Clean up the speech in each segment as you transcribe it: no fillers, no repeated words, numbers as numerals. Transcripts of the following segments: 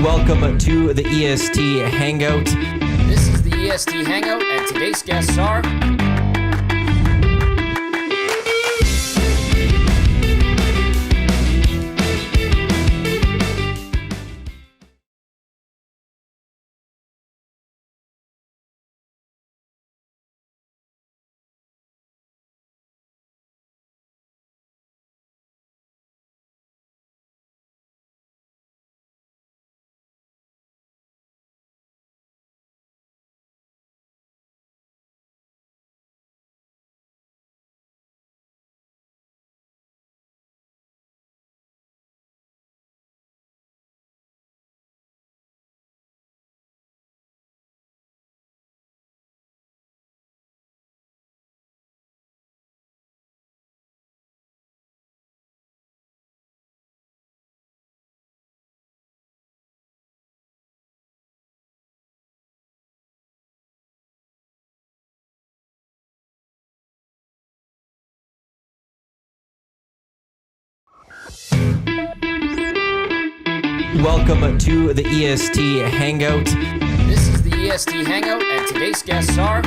Welcome to the EST Hangout. This is the EST Hangout, and today's guests are... Welcome to the EST Hangout. This is the EST Hangout, and today's guests are...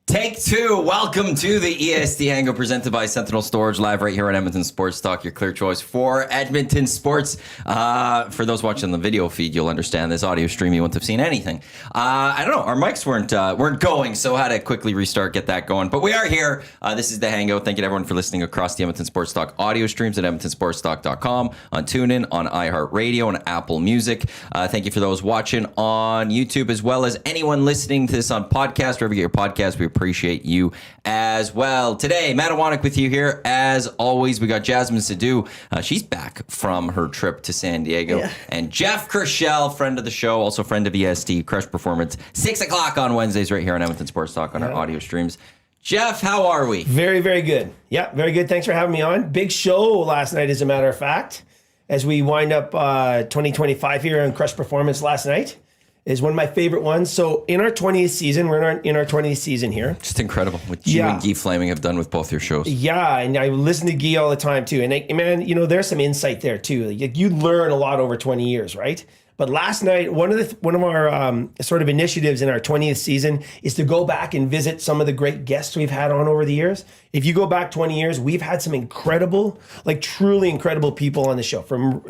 Take two. Welcome to the EST Hangout presented by Sentinel Storage, live right here on Edmonton Sports Talk, your clear choice for Edmonton sports. For those watching the video feed, you'll understand this audio stream. You wouldn't have seen anything. I don't know. Our mics weren't going, so I had to quickly restart, get that going. But we are here. This is the Hangout. Thank you to everyone for listening across the Edmonton Sports Talk audio streams at edmontonsportstalk.com, on TuneIn, on iHeartRadio, and Apple Music. Thank you for those watching on YouTube, as well as anyone listening to this on podcast, wherever you get your podcast. We appreciate you as well. Today, Matt Iwanyk with you here. As always, we got Jasmine Sidhu. She's back from her trip to San Diego. Yeah. And Jeff Krushell, friend of the show, also friend of EST, Crush Performance, 6 o'clock on Wednesdays right here on Edmonton Sports Talk on our audio streams. Jeff, how are we? Very, very good. Yeah, very good. Thanks for having me on. Big show last night, as a matter of fact, as we wind up 2025 here on Crush Performance last night. Is one of my favorite ones. So in our 20th season, we're in our 20th season here. Just incredible what you and Guy Flaming have done with both your shows. Yeah, and I listen to Guy all the time too. And man, there's some insight there too. Like, you learn a lot over 20 years, right? But last night, one of our sort of initiatives in our 20th season is to go back and visit some of the great guests we've had on over the years. If you go back 20 years, we've had some incredible, like truly incredible people on the show, from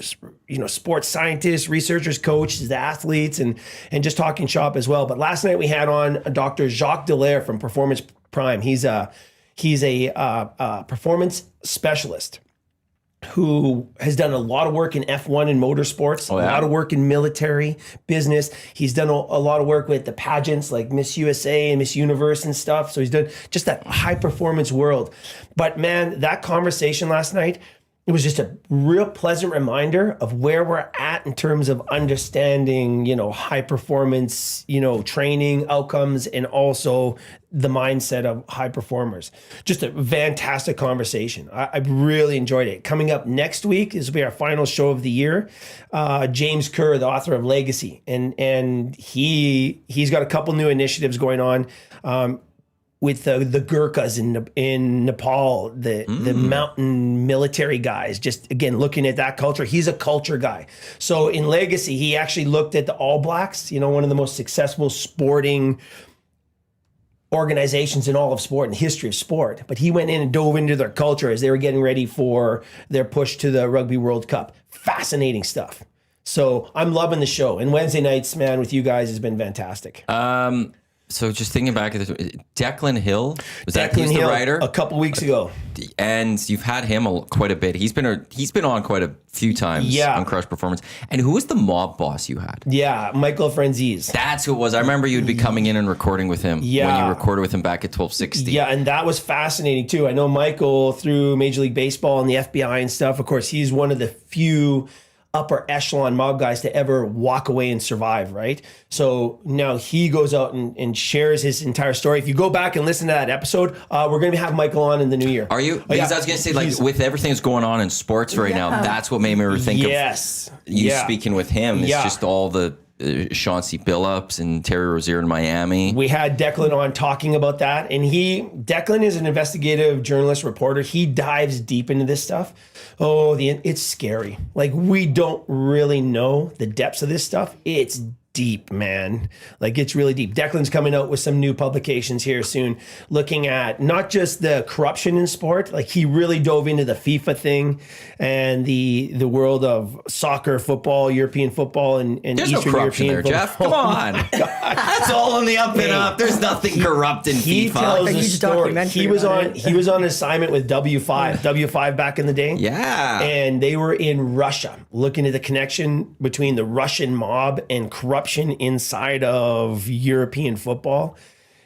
sports scientists, researchers, coaches, athletes, and just talking shop as well. But last night we had on Dr. Jacques Dallaire from Performance Prime. He's a performance specialist who has done a lot of work in F1 and motorsports, a lot of work in military business. He's done a lot of work with the pageants like Miss USA and Miss Universe and stuff. So he's done just that high performance world. But man, that conversation last night, it was just a real pleasant reminder of where we're at in terms of understanding, high performance, training outcomes, and also the mindset of high performers. Just a fantastic conversation. I really enjoyed it. Coming up next week, this will be our final show of the year. James Kerr, the author of Legacy, and he's got a couple new initiatives going on. With the Gurkhas in Nepal, the mountain military guys, just again looking at that culture. He's a culture guy. So in Legacy, he actually looked at the All Blacks, one of the most successful sporting organizations in all of sport and history of sport. But he went in and dove into their culture as they were getting ready for their push to the Rugby World Cup. Fascinating stuff. So I'm loving the show. And Wednesday nights, man, with you guys has been fantastic. So just thinking back at this, Declan Hill, was that he's the writer? A couple weeks ago. And you've had him quite a bit. He's been on quite a few times on Crush Performance. And who was the mob boss you had? Yeah, Michael Franzese. That's who it was. I remember you'd be coming in and recording with him when you recorded with him back at 1260. Yeah, and that was fascinating too. I know Michael through Major League Baseball and the FBI and stuff. Of course, he's one of the few upper echelon mob guys to ever walk away and survive, right? So now he goes out and shares his entire story. If you go back and listen to that episode, we're going to have Michael on in the new year. Are you? Because I was going to say, like, with everything that's going on in sports right now, that's what made me think of you speaking with him. It's just all the Chauncey Billups and Terry Rozier in Miami. We had Declan on talking about that, and Declan is an investigative journalist reporter. He dives deep into this stuff. Oh, it's scary. Like, we don't really know the depths of this stuff. It's deep, man. Like, it's really deep. Declan's coming out with some new publications here soon, looking at not just the corruption in sport. Like, he really dove into the FIFA thing and the world of soccer, football, European football, and There's Eastern no corruption European there, football. Jeff. Come on. That's all on the up and up. There's nothing corrupt in He FIFA. tells A a huge story. documentary He was about on it. he was on assignment with W5 back in the day. Yeah. And they were in Russia, looking at the connection between the Russian mob and corruption inside of European football.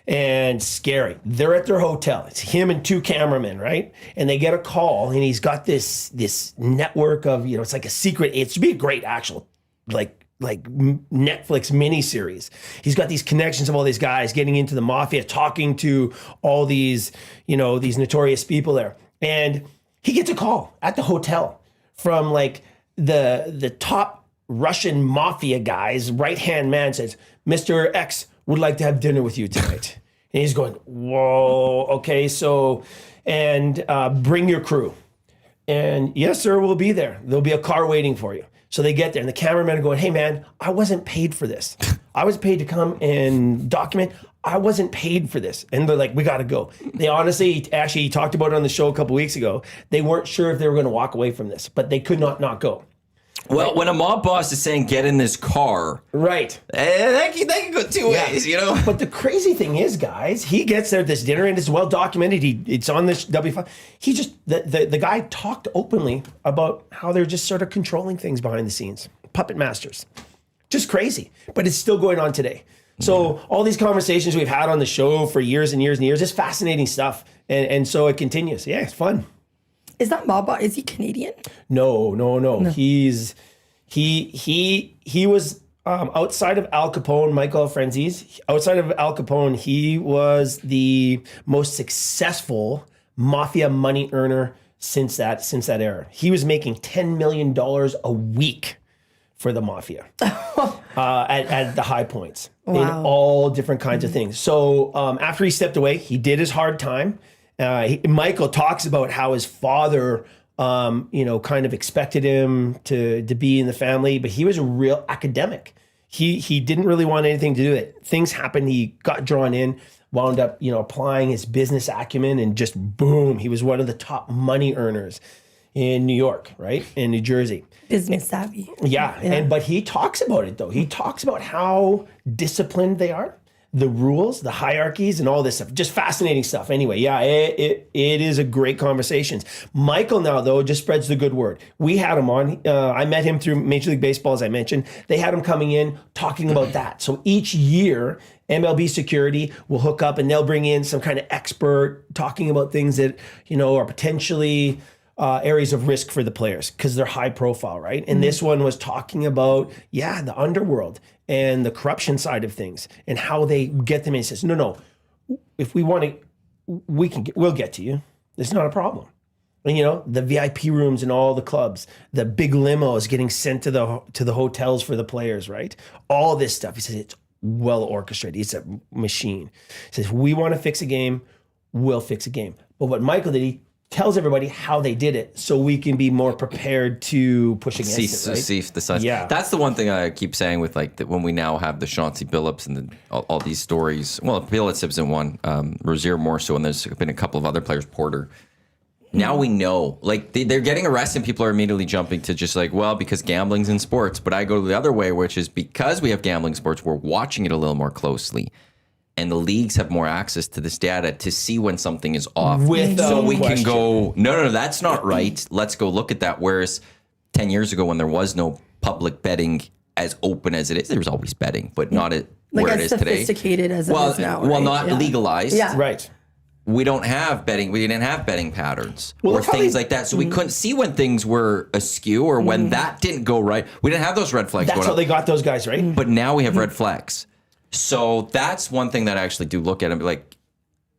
And scary. They're at their hotel. It's him and two cameramen, right? And they get a call, and he's got this network of, it's like a secret. It should be a great actual, like Netflix miniseries. He's got these connections of all these guys getting into the mafia, talking to all these, these notorious people there. And he gets a call at the hotel from like the top Russian mafia guy's right-hand man, says, Mr. X would like to have dinner with you tonight. And he's going, whoa, okay, so, and bring your crew. And yes, sir, we'll be there. There'll be a car waiting for you. So they get there, and the cameramen are going, hey, man, I wasn't paid for this. I was paid to come and document. I wasn't paid for this. And they're like, we got to go. They honestly, actually, he talked about it on the show a couple weeks ago. They weren't sure if they were going to walk away from this, but they could not go. Well, when a mob boss is saying, get in this car, Right. that can go two ways, But the crazy thing is, guys, he gets there at this dinner, and it's well documented. It's on this W5. He just, the guy talked openly about how they're just sort of controlling things behind the scenes. Puppet masters. Just crazy. But it's still going on today. So all these conversations we've had on the show for years and years and years, it's fascinating stuff. And so it continues. Yeah, it's fun. Is that mob boss? Is he Canadian? No. He was outside of Al Capone, Michael Franzese. Outside of Al Capone, he was the most successful mafia money earner since that era. He was making $10 million a week for the mafia at the high points in all different kinds of things. So after he stepped away, he did his hard time. Michael talks about how his father, kind of expected him to be in the family, but he was a real academic. He didn't really want anything to do with it. Things happened. He got drawn in, wound up, applying his business acumen, and just boom, he was one of the top money earners in New York, right? In New Jersey. Business savvy. Yeah. But he talks about it though. He talks about how disciplined they are. The rules, the hierarchies, and all this stuff. Just fascinating stuff. Anyway, yeah, it is a great conversation. Michael now, though, just spreads the good word. We had him on. I met him through Major League Baseball, as I mentioned. They had him coming in talking about that. So each year, MLB Security will hook up, and they'll bring in some kind of expert talking about things that, are potentially areas of risk for the players because they're high profile, right? And this one was talking about, the underworld and the corruption side of things and how they get them in. He says, no, if we want to, we'll get to you. It's not a problem. And the VIP rooms in all the clubs, the big limos getting sent to the hotels for the players, right? All this stuff. He says it's well orchestrated. It's a machine. He says, we want to fix a game, we'll fix a game. But what Michael did, he tells everybody how they did it so we can be more prepared to push against it, right? See the signs. Yeah. That's the one thing I keep saying with when we now have the Chauncey Billups and all these stories. Well, Billups isn't one, Rozier more so, and there's been a couple of other players, Porter. Now we know, they're getting arrested and people are immediately jumping to just because gambling's in sports. But I go the other way, which is because we have gambling sports, we're watching it a little more closely. And the leagues have more access to this data to see when something is off. So we can go, no, that's not right. Let's go look at that. Whereas 10 years ago when there was no public betting as open as it is, there was always betting, but not where it is today. Sophisticated as it is now. Well, right? not legalized. Yeah. Right. We don't have betting. We didn't have betting patterns Well, or things like that. So we couldn't see when things were askew or when that didn't go right. We didn't have those red flags That's going how up. they got those guys, right? But now we have red flags. So that's one thing that I actually do look at and be like,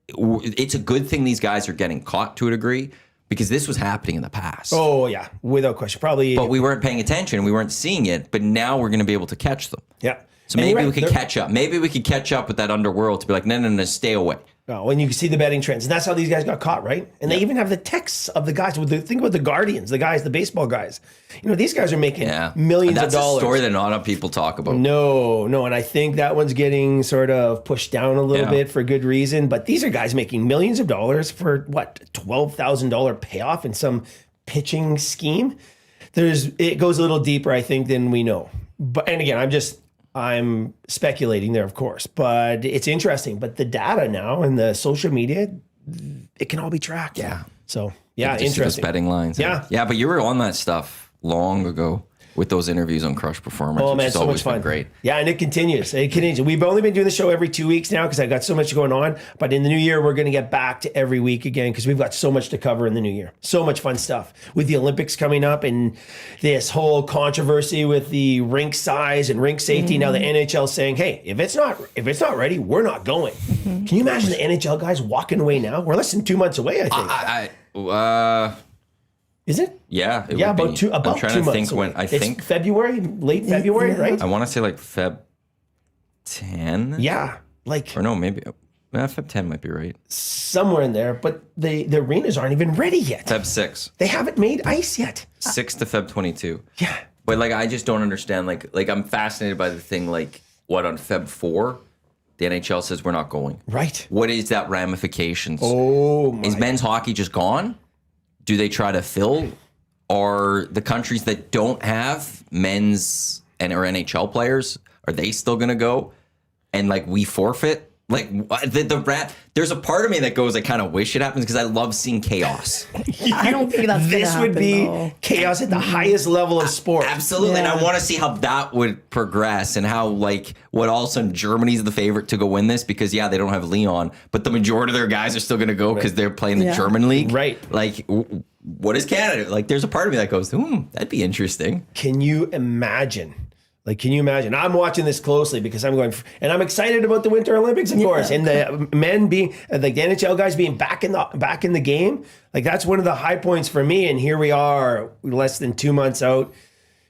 it's a good thing these guys are getting caught to a degree, because this was happening in the past. Oh yeah, without question. Probably. But we weren't paying attention. We weren't seeing it. But now we're going to be able to catch them. Yeah. So maybe we could catch up. Maybe we could catch up with that underworld to be like, no, stay away. No, and you can see the betting trends. And that's how these guys got caught, right? And they even have the texts of the guys. Think about the Guardians, the guys, the baseball guys. These guys are making millions of dollars. That's a story that not enough people talk about. No. And I think that one's getting sort of pushed down a little bit for good reason. But these are guys making millions of dollars for what, $12,000 payoff in some pitching scheme. It goes a little deeper, I think, than we know. And again, I'm speculating there, of course, but it's interesting. But the data now and the social media, it can all be tracked. Yeah. So, Just interesting. those betting lines. Yeah. Yeah, but you were on that stuff long ago with those interviews on Crush Performance, Oh which man, has so always much fun. been great. Yeah, and it continues. We've only been doing the show every 2 weeks now because I got so much going on. But in the new year, we're going to get back to every week again because we've got so much to cover in the new year. So much fun stuff with the Olympics coming up and this whole controversy with the rink size and rink safety. Now the NHL saying, "Hey, if it's not ready, we're not going." Can you imagine the NHL guys walking away now? We're less than 2 months away, I think. Is it? Yeah. Yeah, about 2 months. I'm trying to think when. I It's think February, late February, right? I want to say like Feb 10. Yeah, Or no, maybe Feb 10 might be right. somewhere in there. But the arenas aren't even ready yet. Feb 6. They haven't made ice yet. 6 to Feb 22. Yeah. But I just don't understand. Like I'm fascinated by the thing. What on Feb 4, the NHL says we're not going. Right. What is that ramifications? Oh my. Is men's hockey just gone? Do they try to fill? Are the countries that don't have men's or NHL players, are they still going to go? And we forfeit? There's a part of me that goes, I kind of wish it happens because I love seeing chaos. I don't think that's This gonna would be happen, though. chaos at the highest level of sport. Absolutely. And Yeah. I want to see how that would progress and how, what all of a sudden Germany's the favorite to go win this because, they don't have Leon, but the majority of their guys are still going to go because they're playing the German league. Right. What is Canada? There's a part of me that goes, that'd be interesting. Can you imagine? Can you imagine? I'm watching this closely because I'm going, and I'm excited about the Winter Olympics, of course, and the men being the NHL guys being back in the game. That's one of the high points for me. And here we are, less than 2 months out,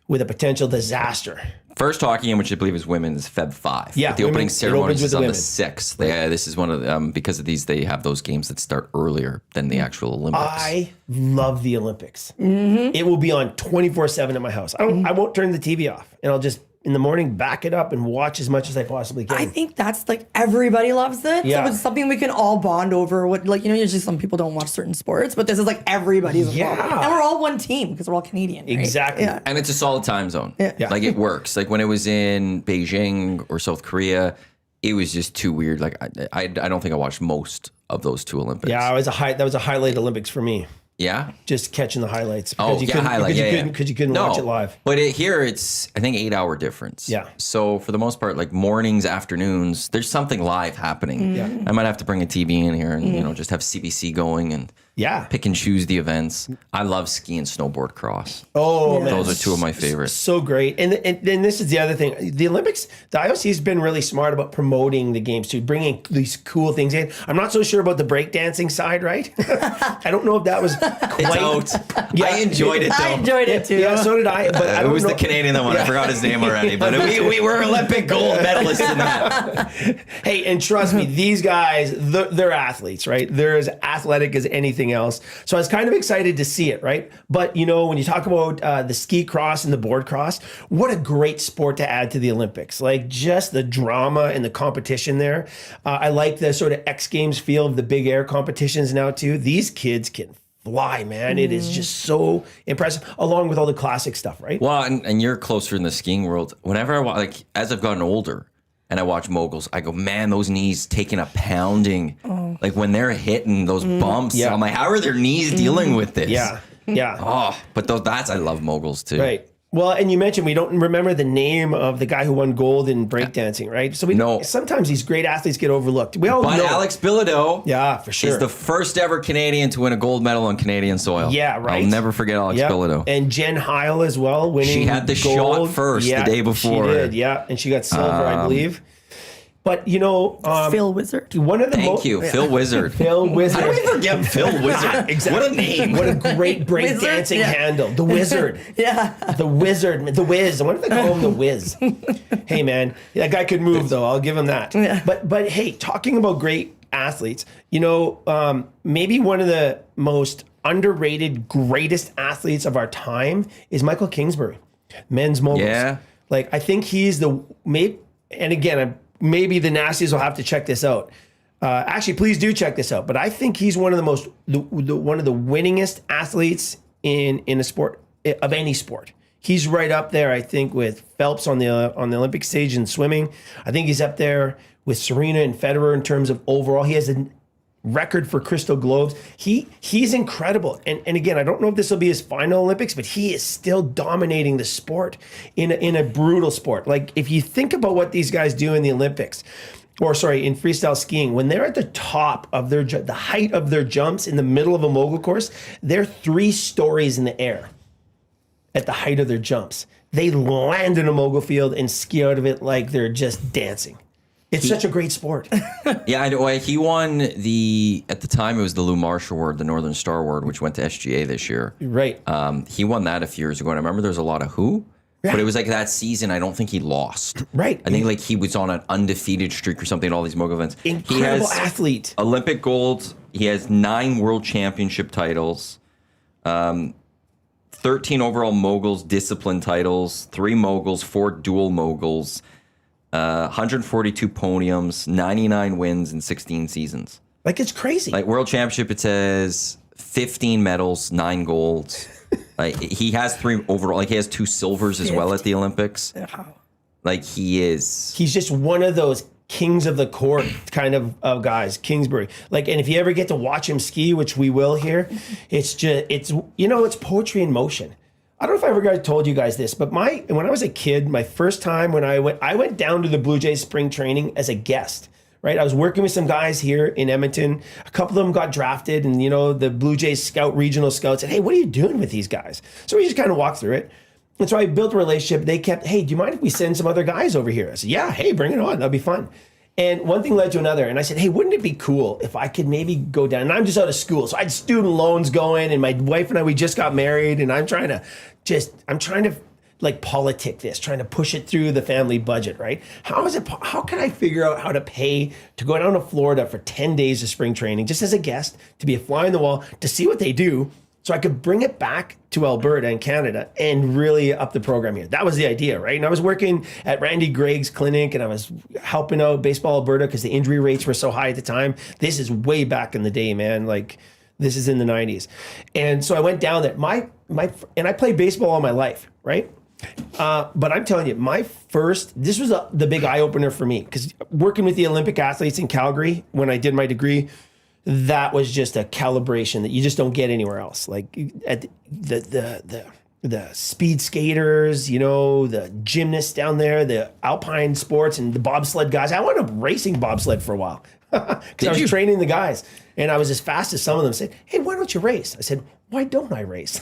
with a potential disaster. First hockey game, which I believe is women's, Feb 5. Yeah, But the opening ceremony is on the women. 6th. This is one of the, because of these, they have those games that start earlier than the actual Olympics. I love the Olympics. It will be on 24/7 at my house. I won't turn the TV off, and I'll just in the morning back it up and watch as much as I possibly can. I think that's everybody loves it. Yeah. So it's something we can all bond over. Usually some people don't watch certain sports, but this is everybody's involved. Yeah. And we're all one team because we're all Canadian. Right? Exactly. Yeah. And it's a solid time zone. Yeah. It works. When it was in Beijing or South Korea, it was just too weird. I don't think I watched most of those two Olympics. Yeah, that was a highlight Olympics for me. Yeah? Just catching the highlights. Oh, yeah, highlight. Because you couldn't watch it live. But here it's, I think, 8-hour difference. Yeah. So for the most part, mornings, afternoons, there's something live happening. Yeah. I might have to bring a TV in here and, just have CBC going and pick and choose the events. I love ski and snowboard cross. Oh, man. Those are two of my favorites. So great. And then this is the other thing. The Olympics, the IOC has been really smart about promoting the games too, bringing these cool things in. I'm not so sure about the breakdancing side, right? I don't know if that was It's out. Yeah. I enjoyed it, though. I enjoyed it too. Yeah, so did I. But I It don't was know. the Canadian one. I forgot his name already. But we were Olympic gold medalists in that. Hey, and trust me, these guys, they're athletes, right? They're as athletic as anything else. So I was kind of excited to see it, right? But, when you talk about the ski cross and the board cross, what a great sport to add to the Olympics. Just the drama and the competition there. I like the sort of X Games feel of the big air competitions now, too. These kids can fly, man. It is just so impressive, along with all the classic stuff, right? Well, and you're closer in the skiing world. Whenever I watch, as I've gotten older and I watch moguls, I go, man, those knees taking a pounding. When they're hitting those bumps, Yeah. I'm like, how are their knees dealing with this? Yeah. Oh, but I love moguls too. Right. Well, and you mentioned we don't remember the name of the guy who won gold in breakdancing, right? So sometimes these great athletes get overlooked. We all But know. Alex Bilodeau, Yeah, for sure. is the first ever Canadian to win a gold medal on Canadian soil. Yeah, right. I'll never forget Alex Yep. Bilodeau. And Jen Heil as well, winning She had the gold. shot first the day before. She did, yeah. And she got silver, I believe. But Phil Wizard. one of the Thank you, Phil Wizard. Phil Wizard. How do we forget Phil Wizard? Exactly. What a name. What a great Wizard? breakdancing Yeah. handle. The Wizard. Yeah. The Wizard. The Wiz. I wonder if they call him the Wiz. Hey, man. That guy could move, though. I'll give him that. Yeah. But hey, talking about great athletes, maybe one of the most underrated, greatest athletes of our time is Michael Kingsbury, men's moguls. Yeah. Like, I think he's and again, maybe the nasties will have to check this out. Actually, please do check this out. But I think he's one of one of the winningest athletes in a sport, of any sport. He's right up there, I think, with Phelps on the Olympic stage in swimming. I think he's up there with Serena and Federer in terms of overall. He has a record for Crystal Globes. He's incredible. And again, I don't know if this will be his final Olympics, but he is still dominating the sport in a brutal sport. Like, if you think about what these guys do in the Olympics, in freestyle skiing, when they're at the top of the height of their jumps in the middle of a mogul course, they're 3 stories in the air at the height of their jumps. They land in a mogul field and ski out of it like they're just dancing. It's such a great sport. Yeah, I know. He won at the time it was the Lou Marsh Award, the Northern Star Award, which went to SGA this year. Right. He won that a few years ago. And I remember there was a lot of but it was like that season, I don't think he lost. Right. I think like he was on an undefeated streak or something in all these mogul events. Incredible athlete. Olympic gold. He has 9 world championship titles. 13 overall moguls discipline titles, 3 moguls, 4 dual moguls, 142 podiums, 99 wins in 16 seasons. Like, it's crazy. Like, world championship, it says 15 medals, 9 golds. Like, he has 3 overall. Like, he has 2 silvers as well at the Olympics. Like, he's just one of those kings of the court kind of guys, Kingsbury. Like, and if you ever get to watch him ski, which we will here, it's poetry in motion. I don't know if I ever told you guys this, but when I was a kid, my first time when I went down to the Blue Jays spring training as a guest. Right, I was working with some guys here in Edmonton. A couple of them got drafted, and the Blue Jays regional scout said, "Hey, what are you doing with these guys?" So we just kind of walked through it. And so I built a relationship. They kept, "Hey, do you mind if we send some other guys over here?" I said, "Yeah, hey, bring it on. That'll be fun." And one thing led to another. And I said, "Hey, wouldn't it be cool if I could maybe go down?" And I'm just out of school. So I had student loans going, and my wife and we just got married. And I'm trying to like politic this, trying to push it through the family budget, right? How can I figure out how to pay to go down to Florida for 10 days of spring training, just as a guest, to be a fly on the wall, to see what they do, so I could bring it back to Alberta and Canada and really up the program here. That was the idea, right? And I was working at Randy Gregg's clinic, and I was helping out Baseball Alberta because the injury rates were so high at the time. This is way back in the day, man. Like, this is in the 90s. And so I went down there. And I played baseball all my life, right? But I'm telling you, this was the big eye opener for me, because working with the Olympic athletes in Calgary when I did my degree, that was just a calibration that you just don't get anywhere else. Like, at the speed skaters, the gymnasts down there, the alpine sports, and the bobsled guys. I went up racing bobsled for a while because I was training the guys, and I was as fast as some of them. Said, "Hey, why don't you race?" I said, "Why don't I race?"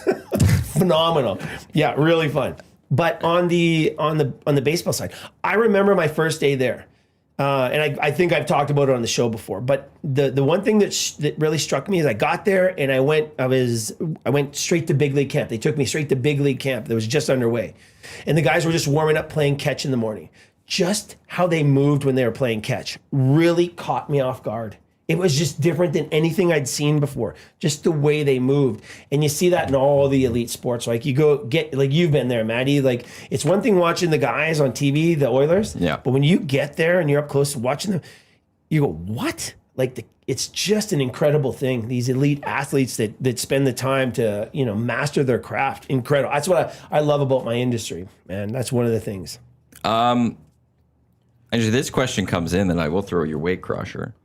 Phenomenal. Yeah, really fun. But on the baseball side, I remember my first day there, and I think I've talked about it on the show before. But the one thing that really struck me is I got there and I went straight to big league camp. They took me straight to big league camp that was just underway, and the guys were just warming up playing catch in the morning. Just how they moved when they were playing catch really caught me off guard. It was just different than anything I'd seen before. Just the way they moved. And you see that in all the elite sports. Like, you've been there, Maddie. Like, it's one thing watching the guys on TV, the Oilers. Yeah. But when you get there and you're up close watching them, you go, what? Like, it's just an incredible thing. These elite athletes that spend the time to, master their craft. Incredible. That's what I love about my industry, man. That's one of the things. And this question comes in, and I will throw your weight crusher.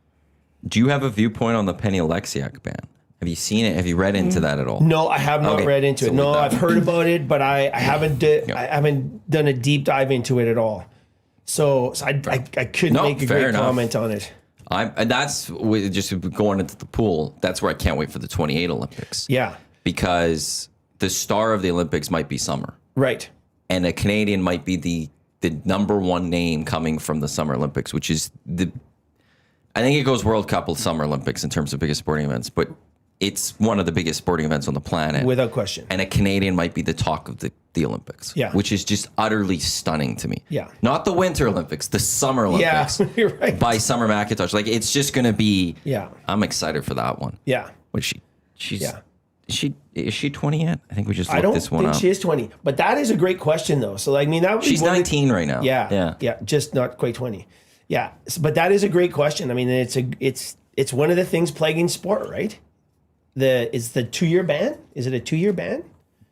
Do you have a viewpoint on the Penny Oleksiak ban? Have you seen it? Have you read into that at all? No, I have not read into it. No, I've heard about it, but I haven't done a deep dive into it at all. So I couldn't make a great comment on it. And that's just going into the pool. That's where I can't wait for the 28 Olympics. Yeah, because the star of the Olympics might be summer, right? And a Canadian might be the the number one name coming from the Summer Olympics, which is I think it goes World Cup with Summer Olympics in terms of biggest sporting events, but it's one of the biggest sporting events on the planet. Without question. And a Canadian might be the talk of the Olympics. Yeah. Which is just utterly stunning to me. Yeah. Not the Winter Olympics, the Summer Olympics. Yeah, you're right. By Summer McIntosh. Like, it's just going to be, Yeah. I'm excited for that one. Yeah. But she's, Yeah. is she 20 yet? I think we just I looked don't this one think up. she is 20, but that is a great question though. So, I mean, that would be She's one of the- 19 right now. Yeah, just not quite 20. Yeah, but that is a great question. I mean, it's one of the things plaguing sport, right? Is the 2-year ban? Is it a 2-year ban?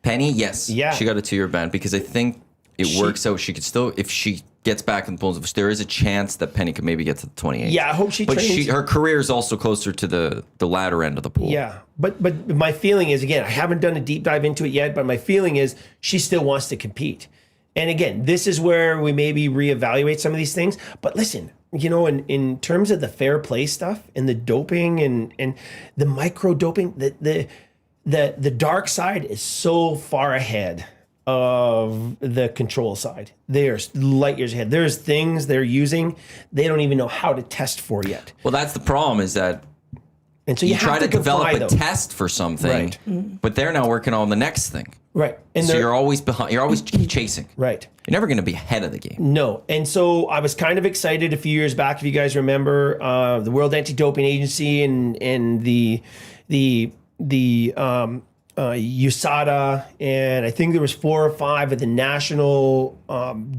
Penny, yes. Yeah. She got a 2-year ban because I think it works out. She could still, if she gets back in the polls, there is a chance that Penny could maybe get to the 28. Yeah, I hope she But trains. her career is also closer to the latter end of the pool. Yeah, but my feeling is, again, I haven't done a deep dive into it yet, but my feeling is she still wants to compete. And again, this is where we maybe reevaluate some of these things. But listen, you know, in terms of the fair play stuff and the doping and the micro doping, the dark side is so far ahead of the control side. They're light years ahead. There's things they're using they don't even know how to test for yet. Well, that's the problem, is that And so you have try to develop comply, a though. test for something, Right. but they're now working on the next thing. Right. And So they're you're always behind. You're always chasing. right. You're never going to be ahead of the game. No. And so I was kind of excited a few years back, if you guys remember, the World Anti-Doping Agency and the USADA, and I think there was 4 or 5 of the national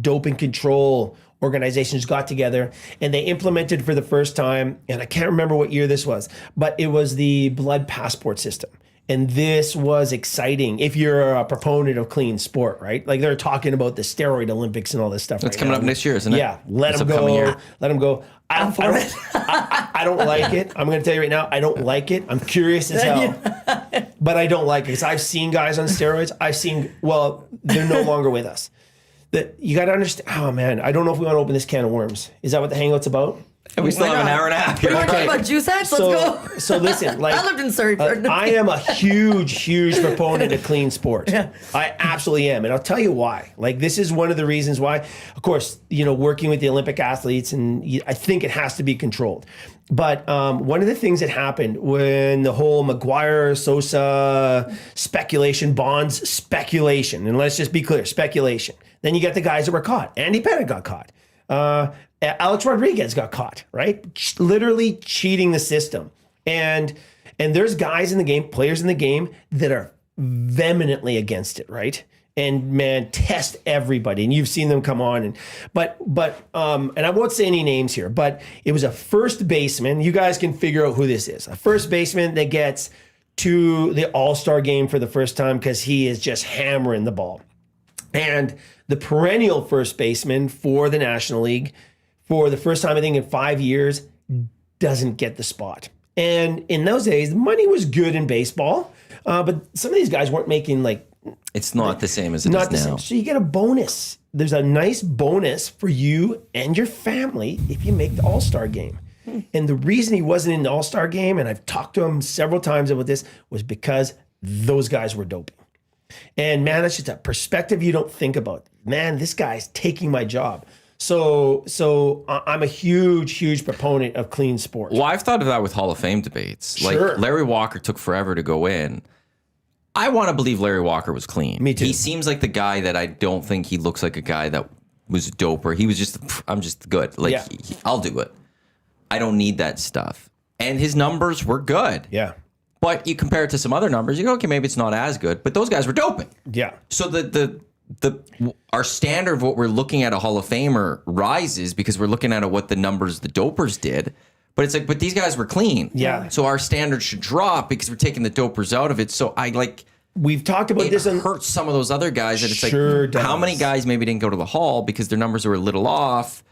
doping control organizations got together and they implemented for the first time, and I can't remember what year this was, but it was the blood passport system. And this was exciting if you're a proponent of clean sport, right? Like they're talking about the steroid Olympics and all this stuff. That's right coming now. up next year, isn't it? Yeah, let This them upcoming go. year. Let them go. I don't like it. I'm going to tell you right now, I don't like it. I'm curious as hell, but I don't like it because I've seen guys on steroids. Well, they're no longer with us. That you got to understand. Oh man, I don't know if we want to open this can of worms. Is that what the Hangout's about? And we still Why have an not? hour and a half. You want to talk Okay. about juice Let's go. So listen, like I lived in Surrey. I am a huge proponent of clean sport. Yeah. I absolutely am. And I'll tell you why. Like, this is one of the reasons why, of course, you know, working with the Olympic athletes, and I think it has to be controlled. But one of the things that happened when the whole McGuire, Sosa speculation, bonds speculation, and let's just be clear, speculation. Then you get the guys that were caught. Andy Pettit got caught. Alex Rodriguez got caught, right? Literally cheating the system. And there's guys in the game, players in the game that are vehemently against it, right? And man, test everybody. And you've seen them come on. And I won't say any names here, but it was a first baseman. You guys can figure out who this is. A first baseman that gets to the All-Star game for the first time because he is just hammering the ball. And the perennial first baseman for the National League, for the first time, I think, in 5 years, doesn't get the spot. And in those days, the money was good in baseball, but some of these guys weren't making like It's not the same as it not the is now. same. So you get a bonus. There's a nice bonus for you and your family if you make the All-Star game. And the reason he wasn't in the All-Star game, and I've talked to him several times about this, was because those guys were doping. And man, that's just a perspective you don't think about. Man, this guy's taking my job. So I'm a huge proponent of clean sports. Well, I've thought of that with Hall of Fame debates. Sure. Like, Larry Walker took forever to go in. I want to believe Larry Walker was clean. Me too. He seems like the guy that I don't think he looks like a guy that was a doper. He was just, I'm just good. Like, Yeah. I'll do it. I don't need that stuff. And his numbers were good. Yeah. But you compare it to some other numbers, you go, okay, maybe it's not as good. But those guys were doping. Yeah. So our standard of what we're looking at a Hall of Famer rises because we're looking at what the numbers the dopers did. But it's like, but these guys were clean. Yeah. So our standard should drop because we're taking the dopers out of it. So We've talked about it this on hurts some of those other guys that it's Sure like, how does. many guys maybe didn't go to the Hall because their numbers were a little off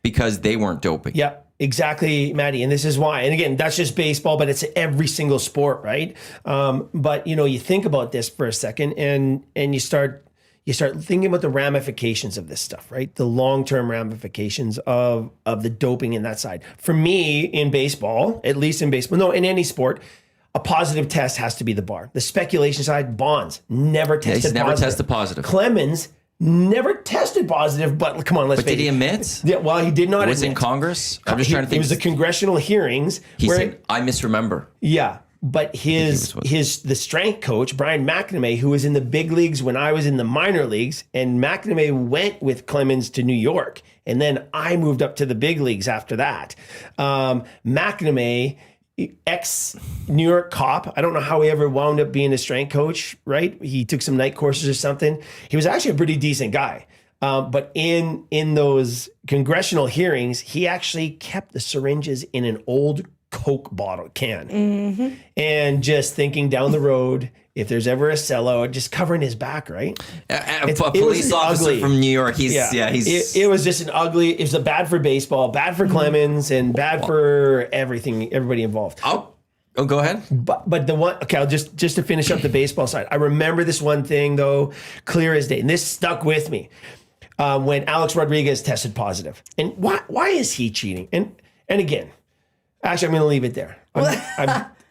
because they weren't doping. Yeah, exactly, Maddie. And this is why. And again, that's just baseball, but it's every single sport, right? But you know, you think about this for a second, and you start thinking about the ramifications of this stuff, right? The long-term ramifications of the doping in that side. For me, in baseball, at least in baseball, no, in any sport, a positive test has to be the bar. The speculation side, Bonds never tested he's never positive. tested positive. Clemens never tested positive, but come on, let's But did he admit? Yeah, well, he did not Was in admit. Congress? I'm just trying to think. It was the congressional hearings He where said, I misremember. yeah, but the strength coach, Brian McNamee, who was in the big leagues when I was in the minor leagues, and McNamee went with Clemens to New York, and then I moved up to the big leagues after that. McNamee, ex-New York cop, I don't know how he ever wound up being a strength coach, right? He took some night courses or something. He was actually a pretty decent guy. But in those congressional hearings, he actually kept the syringes in an old Coke bottle can, and just thinking down the road, if there's ever a sellout, just covering his back, right? A police officer ugly. from New York. He's. It was just an ugly. It was bad for baseball, bad for Clemens, and bad for everybody involved. Oh, go ahead. But the one, okay, I'll just to finish up the baseball side. I remember this one thing though, clear as day, and this stuck with me. When Alex Rodriguez tested positive, and why is he cheating? And again, actually, I'm going to leave it there.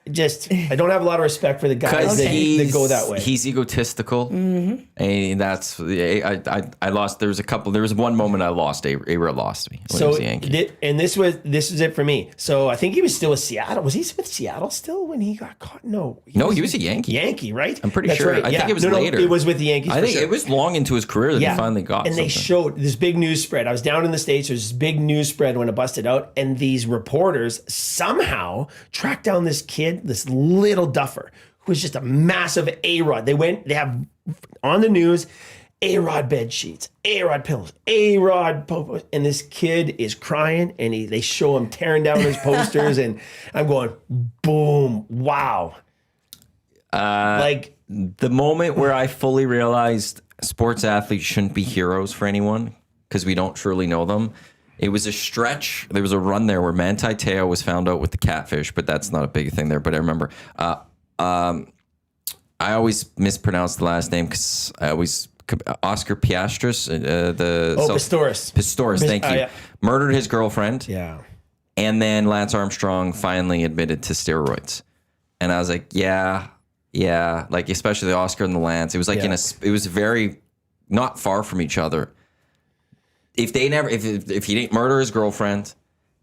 I don't have a lot of respect for the guys that go that way. He's egotistical, and that's I lost. There was one moment I lost. A-Rod lost me. When he was a Yankee. This is it for me. So I think he was still with Seattle. Was he with Seattle still when he got caught? No, he was a Yankee. Yankee, right? I'm pretty sure. Right. I think it was later. It was with the Yankees. I think for sure. it was long into his career that he finally got. And they showed this big news spread. I was down in the States. There's this big news spread when it busted out, and these reporters somehow tracked down this kid, this little duffer, who was just a massive A-Rod. They have on the news, A-Rod bed sheets, A-Rod pillows, A-Rod popos, and this kid is crying, and they show him tearing down his posters, and I'm going, boom, wow. The moment where I fully realized sports athletes shouldn't be heroes for anyone because we don't truly know them. It was a stretch. There was a run there where Manti Te'o was found out with the catfish, but that's not a big thing there. But I remember, I always mispronounce the last name because I always Oscar Piastris, Pistorius. Thank you. Yeah. Murdered his girlfriend. Yeah. And then Lance Armstrong finally admitted to steroids, and I was like, yeah, like especially the Oscar and the Lance. It was like it was very not far from each other. If he didn't murder his girlfriend,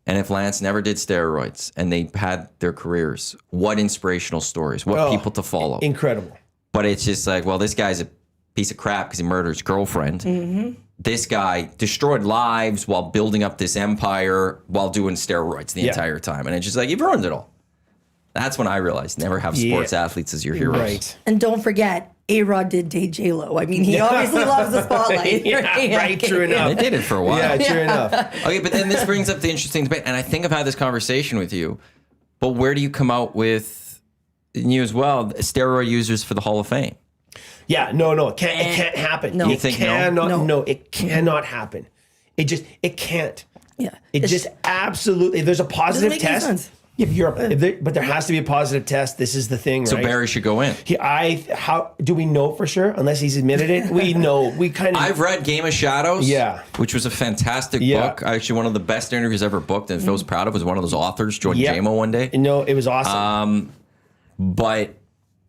and if Lance never did steroids, and they had their careers, what inspirational stories, what people to follow. Incredible. But it's just like, well, this guy's a piece of crap because he murdered his girlfriend. This guy destroyed lives while building up this empire while doing steroids the entire time. And it's just like, you've ruined it all. That's when I realized never have sports athletes as your heroes. Right. And don't forget, A-Rod did date J-Lo. I mean, he obviously loves the spotlight. Right, true enough. They did it for a while. Yeah, true enough. Okay, but then this brings up the interesting debate, and I think I've had this conversation with you, but where do you come out with, and you as well, steroid users for the Hall of Fame? Yeah, no, it can't happen. No. You think No, it cannot happen. It can't. Yeah. It just absolutely, there's a positive make any test. sense. But there has to be a positive test. This is the thing, So right? Barry should go in. How do we know for sure? Unless he's admitted it, we know. We kind of. I've read Game of Shadows, Yeah. which was a fantastic book. Actually, one of the best interviews ever booked, and Phil's proud of was one of those authors joined JMO one day. No, it was awesome. But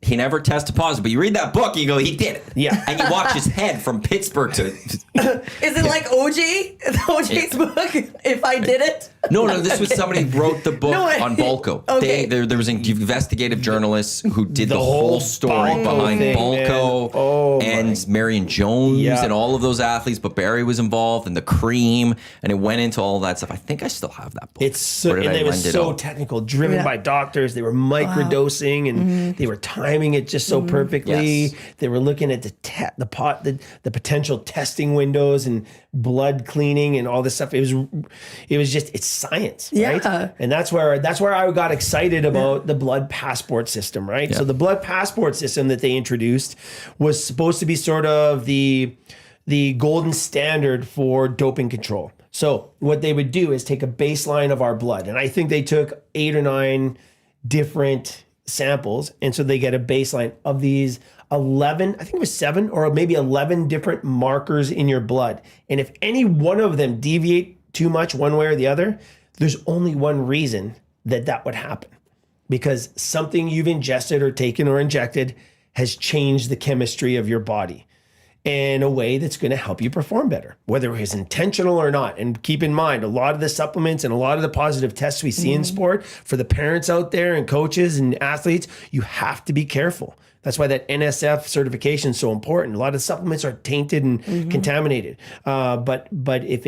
he never tested positive. But you read that book, you go, he did it. Yeah. And you watch his head from Pittsburgh to. Is it like OJ? OJ's book? If I did it? No, this was somebody who wrote the book on Bulko. Okay. There was investigative journalists who did the whole whole story Bulko behind thing, Bulko and Marion Jones and all of those athletes, but Barry was involved and the cream, and it went into all that stuff. I think I still have that book. It's so, Or did and I it was lend it so out? technical, driven by doctors. They were microdosing and they were timing it just so perfectly. Yes. They were looking at the potential testing windows and blood cleaning and all this stuff. It was just, it's science, right? And that's where I got excited about the blood passport system, right? Yeah. So the blood passport system that they introduced was supposed to be sort of the golden standard for doping control. So what they would do is take a baseline of our blood, and I think they took 8 or 9 different samples, and so they get a baseline of these 11, I think it was 7 or maybe 11 different markers in your blood. And if any one of them deviate too much one way or the other, there's only one reason that would happen, because something you've ingested or taken or injected has changed the chemistry of your body. in a way that's going to help you perform better, whether it's intentional or not. And keep in mind, a lot of the supplements and a lot of the positive tests we see in sport, for the parents out there and coaches and athletes, you have to be careful. That's why that NSF certification is so important. A lot of supplements are tainted and contaminated. But if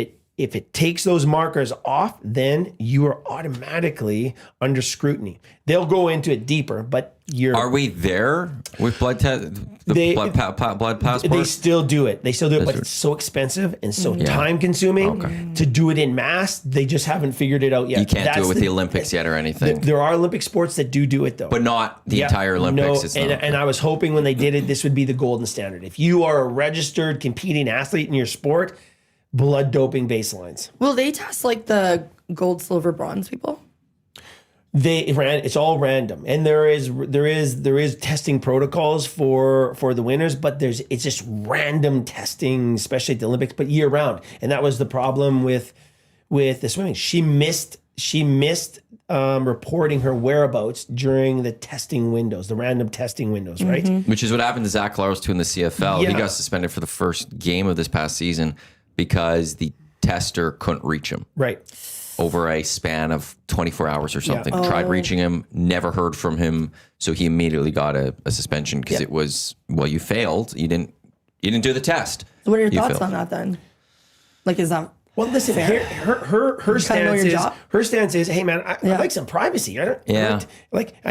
it takes those markers off, then you are automatically under scrutiny. They'll go into it deeper, but Are we there with blood test? Blood passport? They still do it. But it's so expensive and so time consuming to do it in mass. They just haven't figured it out yet. You can't do it with the Olympics yet or anything. There are Olympic sports that do it though, but not the entire Olympics. No, and I was hoping when they did it, this would be the golden standard. If you are a registered competing athlete in your sport, blood doping baselines. Will they test like the gold, silver, bronze people? It's all random, and there is testing protocols for the winners, but it's just random testing, especially at the Olympics, but year round. And that was the problem with the swimming. She missed reporting her whereabouts during the testing windows, the random testing windows, right? Which is what happened to Zach Lars too in the CFL. Yeah. He got suspended for the first game of this past season because the tester couldn't reach him. Right. Over a span of 24 hours or something. Tried reaching him, never heard from him. So he immediately got a suspension because it was, well, you failed. You didn't do the test. So what are your thoughts failed. on that then? Like, is that Well, listen, her stance is, hey man, I like some privacy. I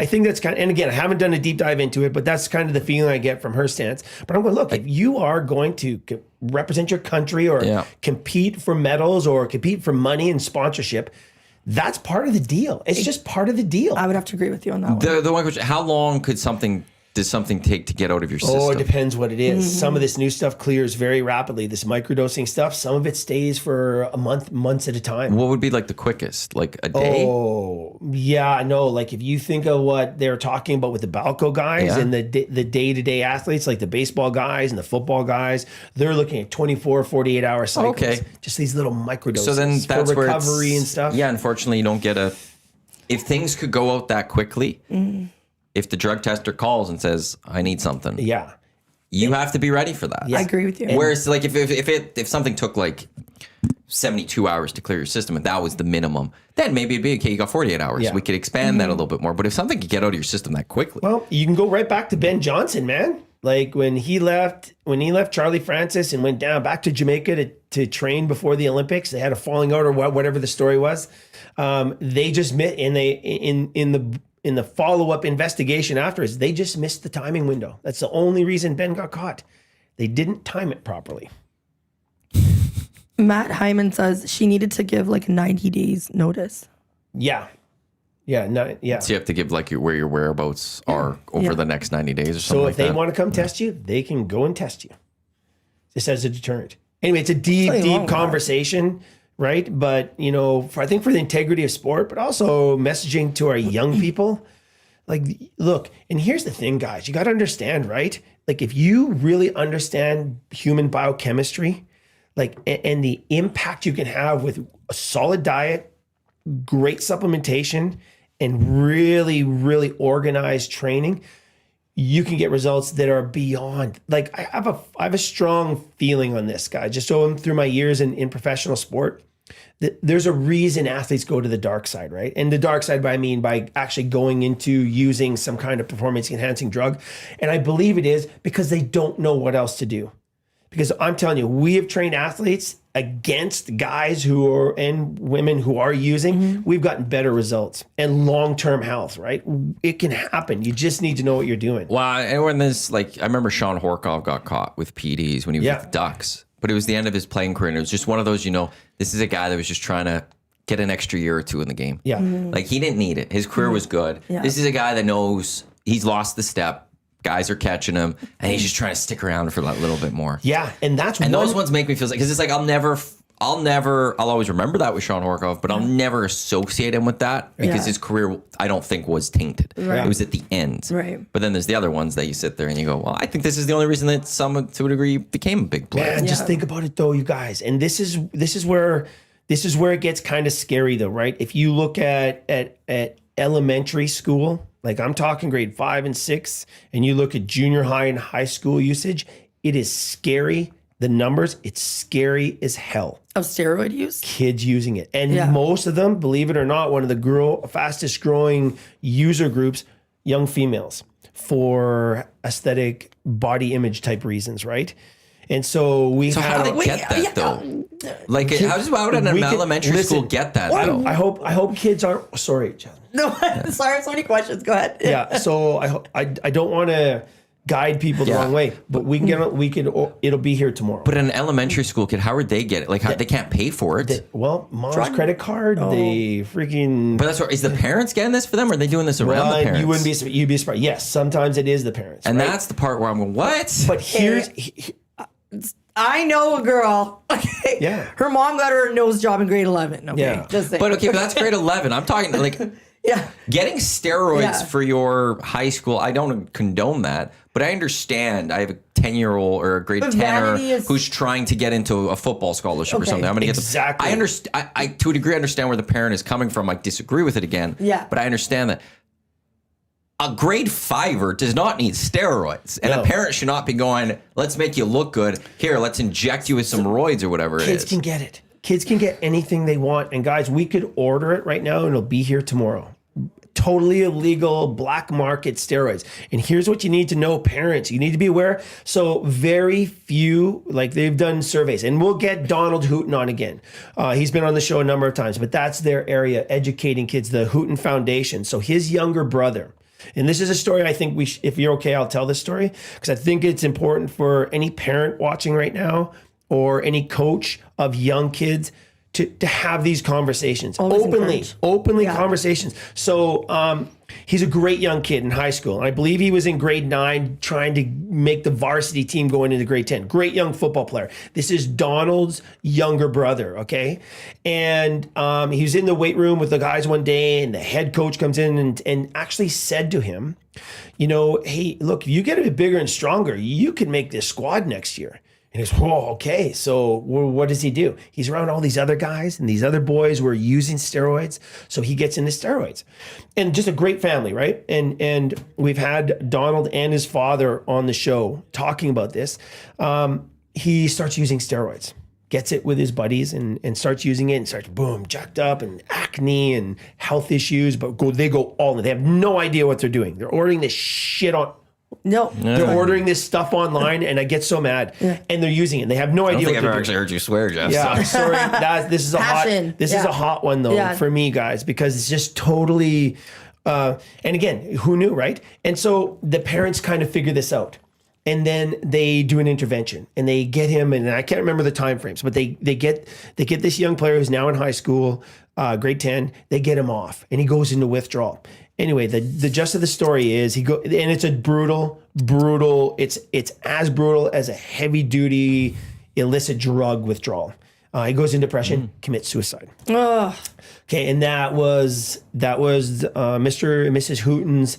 think that's kind of, and again, I haven't done a deep dive into it, but that's kind of the feeling I get from her stance. But I'm going, look, if you are going to represent your country or compete for medals or compete for money and sponsorship, that's part of the deal. It's just part of the deal. I would have to agree with you on that one. The one question, how long does something take to get out of your system? Oh, it depends what it is. Some of this new stuff clears very rapidly. This microdosing stuff, some of it stays for a months at a time. What would be like the quickest? Like a day? Oh, yeah, no. Like if you think of what they're talking about with the Balco guys and the day-to-day athletes, like the baseball guys and the football guys, they're looking at 24, 48-hour cycles. Okay. Just these little microdoses So then that's for where recovery and stuff. Yeah, unfortunately, you don't get if things could go out that quickly, if the drug tester calls and says, I need something. Yeah. You have to be ready for that. I agree with you. Whereas like if something took like 72 hours to clear your system and that was the minimum, then maybe it'd be okay, you got 48 hours. Yeah. We could expand that a little bit more. But if something could get out of your system that quickly. Well, you can go right back to Ben Johnson, man. Like when he left Charlie Francis and went down back to Jamaica to train before the Olympics, they had a falling out or whatever the story was. They just met in the follow-up investigation afterwards, they just missed the timing window. That's the only reason Ben got caught. They didn't time it properly. Matt Hyman says she needed to give like 90 days notice. Yeah. So you have to give like where your whereabouts are over the next 90 days or something So like if they that. want to come test you, they can go and test you. Just as a deterrent. Anyway, it's a deep conversation, right? But, I think for the integrity of sport, but also messaging to our young people, like, look, and here's the thing, guys, you got to understand, right? Like if you really understand human biochemistry, like, and the impact you can have with a solid diet, great supplementation, and really, really organized training, you can get results that are beyond. Like I have a strong feeling on this, guy. Just so through my years in professional sport, that there's a reason athletes go to the dark side, right? And the dark side, I mean by actually going into using some kind of performance enhancing drug. And I believe it is because they don't know what else to do. Because I'm telling you, we have trained athletes against guys and women who are using. We've gotten better results and long-term health, right? It can happen. You just need to know what you're doing. Well, and when this, like, I remember Sean Horkov got caught with PDs when he was with the Ducks, but it was the end of his playing career. And it was just one of those, this is a guy that was just trying to get an extra year or two in the game. Yeah. Like he didn't need it. His career was good. Yeah. This is a guy that knows he's lost the step. Guys are catching him, and he's just trying to stick around for that little bit more. Yeah, and those ones make me feel like, because it's like I'll always remember that with Sean Horkov, but I'll never associate him with that because his career, I don't think, was tainted. Right. It was at the end. Right. But then there's the other ones that you sit there and you go, well, I think this is the only reason that someone, to a degree, became a big player. Man, just think about it though, you guys. And this is where it gets kind of scary though, right? If you look at elementary school, like I'm talking grade 5 and 6, and you look at junior high and high school usage, It is scary. The numbers, it's scary as hell. Of steroid use? Kids using it. And most of them, believe it or not, one of the fastest growing user groups, young females, for aesthetic body image type reasons, right? And so we So how do they get that though? Like, how would an elementary school get that though? I hope kids aren't. Sorry, Jasmine. No, sorry, I have so many questions. Go ahead. Yeah. So I don't want to guide people the wrong way, but it'll be here tomorrow. But an elementary school kid, how would they get it? Like, how they can't pay for it? Mom's credit card, they freaking. But that's what, is the parents getting this for them, or are they doing this around the parents? You'd be surprised. Yes, sometimes it is the parents. And right? that's the part where I'm going, what? But I know a girl. Okay. Yeah. Her mom got her a nose job in grade 11. Okay. Yeah. Just saying. But that's grade 11. I'm talking like getting steroids for your high school. I don't condone that, but I understand. I have a 10-year-old or a grade 10er who's trying to get into a football scholarship or something. I'm going to get I understand. I to a degree understand where the parent is coming from. I disagree with it again. Yeah. But I understand that. A grade 5er does not need steroids. And a parent should not be going, let's make you look good. Here, let's inject you with some roids or whatever it is. Kids can get it. Kids can get anything they want. And guys, we could order it right now and it'll be here tomorrow. Totally illegal black market steroids. And here's what you need to know, parents. You need to be aware. So very few, like they've done surveys, and we'll get Donald Hooten on again. He's been on the show a number of times, but that's their area, educating kids, the Hooten Foundation. So his younger brother, and this is a story I think if you're okay, I'll tell this story because I think it's important for any parent watching right now or any coach of young kids to have these conversations openly conversations. So he's a great young kid in high school. And I believe he was in grade 9 trying to make the varsity team going into grade 10. Great young football player. This is Donald's younger brother, okay? And he was in the weight room with the guys one day and the head coach comes in and actually said to him, you know, hey, look, you get a bit bigger and stronger, you can make this squad next year. And he's, whoa, okay. So what does he do? He's around all these other guys and these other boys who are using steroids. So he gets into steroids. And just a great family, right? And we've had Donald and his father on the show talking about this. He starts using steroids, gets it with his buddies and starts using it and starts, boom, jacked up and acne and health issues. But they go all in. They have no idea what they're doing. They're ordering this shit on. No. They're ordering this stuff online, and I get so mad. And they're using it. They have no idea. I don't think what I've they're ever actually heard you swear, Jeff. Yeah, sorry. This is a hot one though for me, guys, because it's just totally. And again, who knew, right? And so the parents kind of figure this out, and then they do an intervention, and they get him. And I can't remember the time frames, but they get this young player who's now in high school, grade 10. They get him off, and he goes into withdrawal. Anyway, the gist of the story is and it's a brutal. It's as brutal as a heavy duty illicit drug withdrawal. He goes into depression, commits suicide. Ugh. Okay, and that was Mr. and Mrs. Hooten's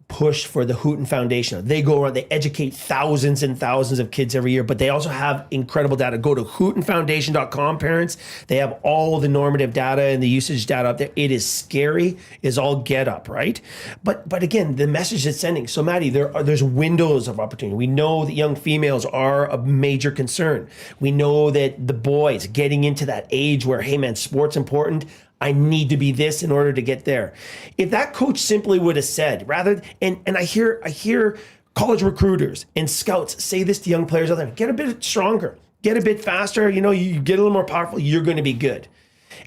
push for the Hooten Foundation. They go around, they educate thousands and thousands of kids every year, but they also have incredible data. Go to HootenFoundation.com, parents. They have all the normative data and the usage data up there. It is scary, is all get up, right? But again, the message it's sending. So Maddie, there's windows of opportunity. We know that young females are a major concern. We know that the boys getting into that age where, hey man, sport's important. I need to be this in order to get there. If that coach simply would have said, and I hear college recruiters and scouts say this to young players out there, get a bit stronger, get a bit faster, you get a little more powerful, you're going to be good.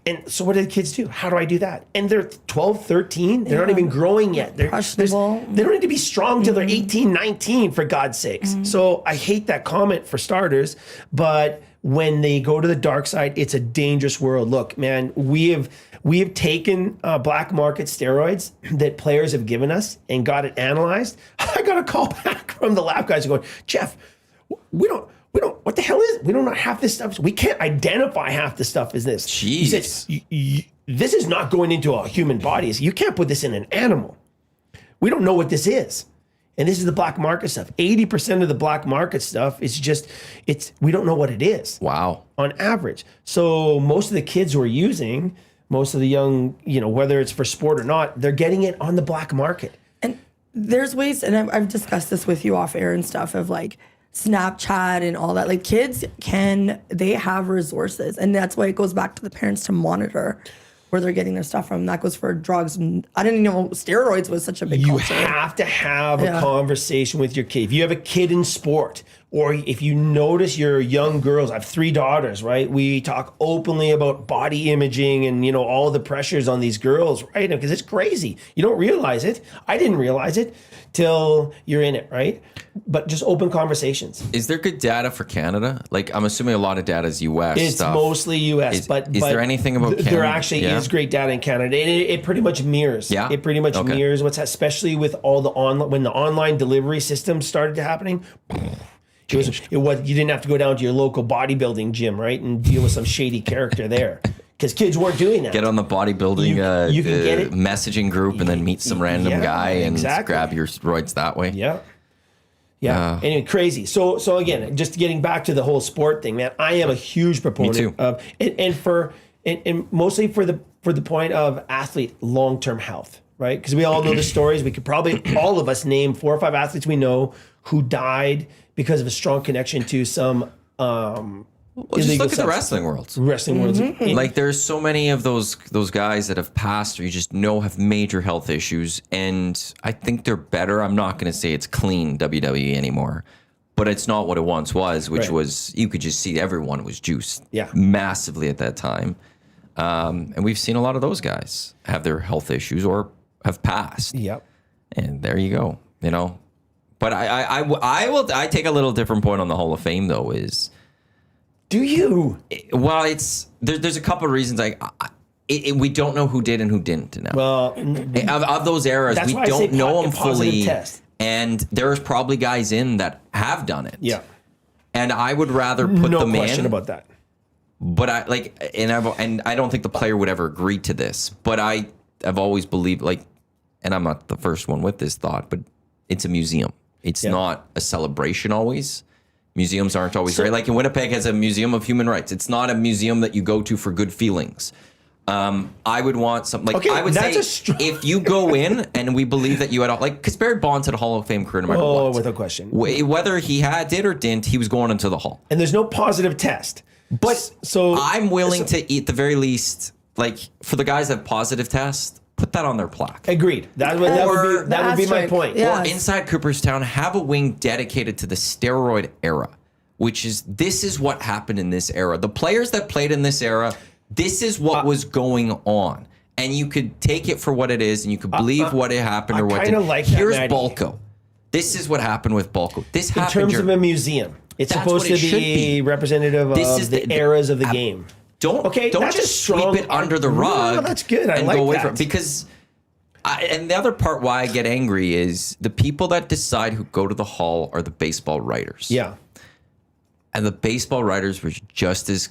And so what do the kids do? How do I do that? And they're 12, 13. They're not even growing yet. They don't need to be strong till they're 18, 19, for God's sakes. So I hate that comment for starters, but when they go to the dark side, it's a dangerous world. Look, man, we have taken black market steroids that players have given us and got it analyzed. I got a call back from the lab guys going, Jeff, we don't, what the hell is it? We don't know half this stuff. We can't identify half the stuff as this. Jeez. He said, this is not going into a human body. You can't put this in an animal. We don't know what this is. And this is the black market stuff. 80% of the black market stuff is we don't know what it is. Wow. On average. So most of the kids who are using, most of the young, whether it's for sport or not, they're getting it on the black market. And there's ways, and I've discussed this with you off air and stuff, of like, Snapchat and all that. Like kids they have resources, and that's why it goes back to the parents to monitor where they're getting their stuff from. That goes for drugs. And I didn't even know steroids was such a big You culture. have to have a conversation with your kid. If you have a kid in sport, or if you notice your young girls, I have 3 daughters, right? We talk openly about body imaging and, all the pressures on these girls, right? Because it's crazy. You don't realize it. I didn't realize it till you're in it, right? But just open conversations. Is there good data for Canada? Like, I'm assuming a lot of data is US It's stuff. mostly US, but there anything about Canada? There actually is great data in Canada. And it pretty much mirrors. Yeah? It pretty much mirrors what's, especially with all the when the online delivery systems started happening. It was you didn't have to go down to your local bodybuilding gym, right, and deal with some shady character there, because kids weren't doing that. Get on the bodybuilding you can get it. messaging group and then meet some random guy and grab your steroids that way. Yeah. Anyway, crazy. So again, just getting back to the whole sport thing, man. I am a huge proponent of, and mostly for the point of athlete long-term health, right? Because we all know the stories. We could probably all of us name 4 or 5 athletes we know who died because of a strong connection to some Just look at the wrestling world. Wrestling worlds. Like there's so many of those guys that have passed or you just know have major health issues, and I think they're better. I'm not going to say it's clean WWE anymore, but it's not what it once was, which was you could just see everyone was juiced massively at that time. And we've seen a lot of those guys have their health issues or have passed. Yep. And there you go. But I take a little different point on the Hall of Fame though. Do you? Well, there's a couple of reasons. We don't know who did and who didn't now. Well, of those eras, we don't know them fully. Test. And there's probably guys in that have done it. Yeah. And I would rather put them in. No question about that. But I don't think the player would ever agree to this. But I've always believed, and I'm not the first one with this thought, but it's a museum. It's not a celebration always. Museums aren't always great. Like in Winnipeg has a museum of human rights. It's not a museum that you go to for good feelings. I would want something I would say if you go in and we believe that you had because Barry Bonds had a Hall of Fame career no matter what. Oh, without question. Whether he did or didn't, he was going into the Hall. And there's no positive test. But so I'm willing to eat the very least, for the guys that have positive tests, put that on their plaque. Agreed. That would be my point. Yes. Or inside Cooperstown, have a wing dedicated to the steroid era, this is what happened in this era. The players that played in this era, this is what was going on. And you could take it for what it is, and you could believe what it happened or what didn't. Here's Balco. This is what happened with Balco. This happened in terms of a museum. It's supposed to be representative of the eras of the game. Don't just sweep it under the rug. No, that's good. I like that. Because, and the other part why I get angry is the people that decide who go to the Hall are the baseball writers. Yeah. And the baseball writers were just as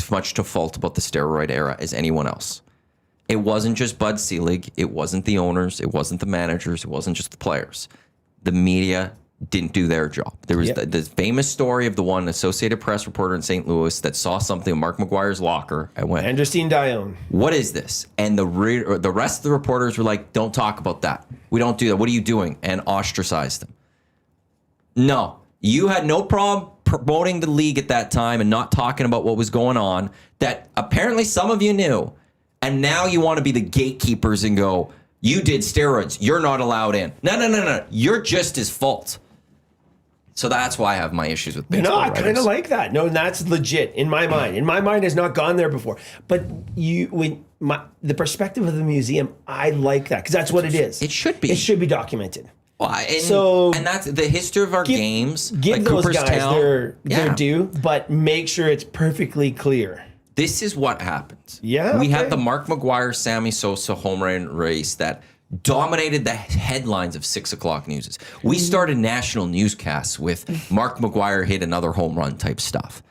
much to fault about the steroid era as anyone else. It wasn't just Bud Selig. It wasn't the owners. It wasn't the managers. It wasn't just the players. The media didn't do their job. There was the famous story of the one Associated Press reporter in St. Louis that saw something in Mark McGuire's locker and went, Anderstein Dione. What is this? And the rest of the reporters were like, don't talk about that. We don't do that. What are you doing? And ostracized them. No, you had no problem promoting the league at that time and not talking about what was going on that apparently some of you knew. And now you want to be the gatekeepers and go, you did steroids. You're not allowed in. No. You're just his fault. So that's why I have my issues with baseball. No, I kind of like that. No, that's legit in my mind. In my mind, has not gone there before. But the perspective of the museum, I like that because that's what it is. It should be. It should be documented. Well, and that's the history of our games. Give those guys their due, but make sure it's perfectly clear. This is what happens. Yeah, we had the Mark McGuire, Sammy Sosa home run race that dominated the headlines of 6 o'clock newses. We started national newscasts with Mark McGuire hit another home run type stuff.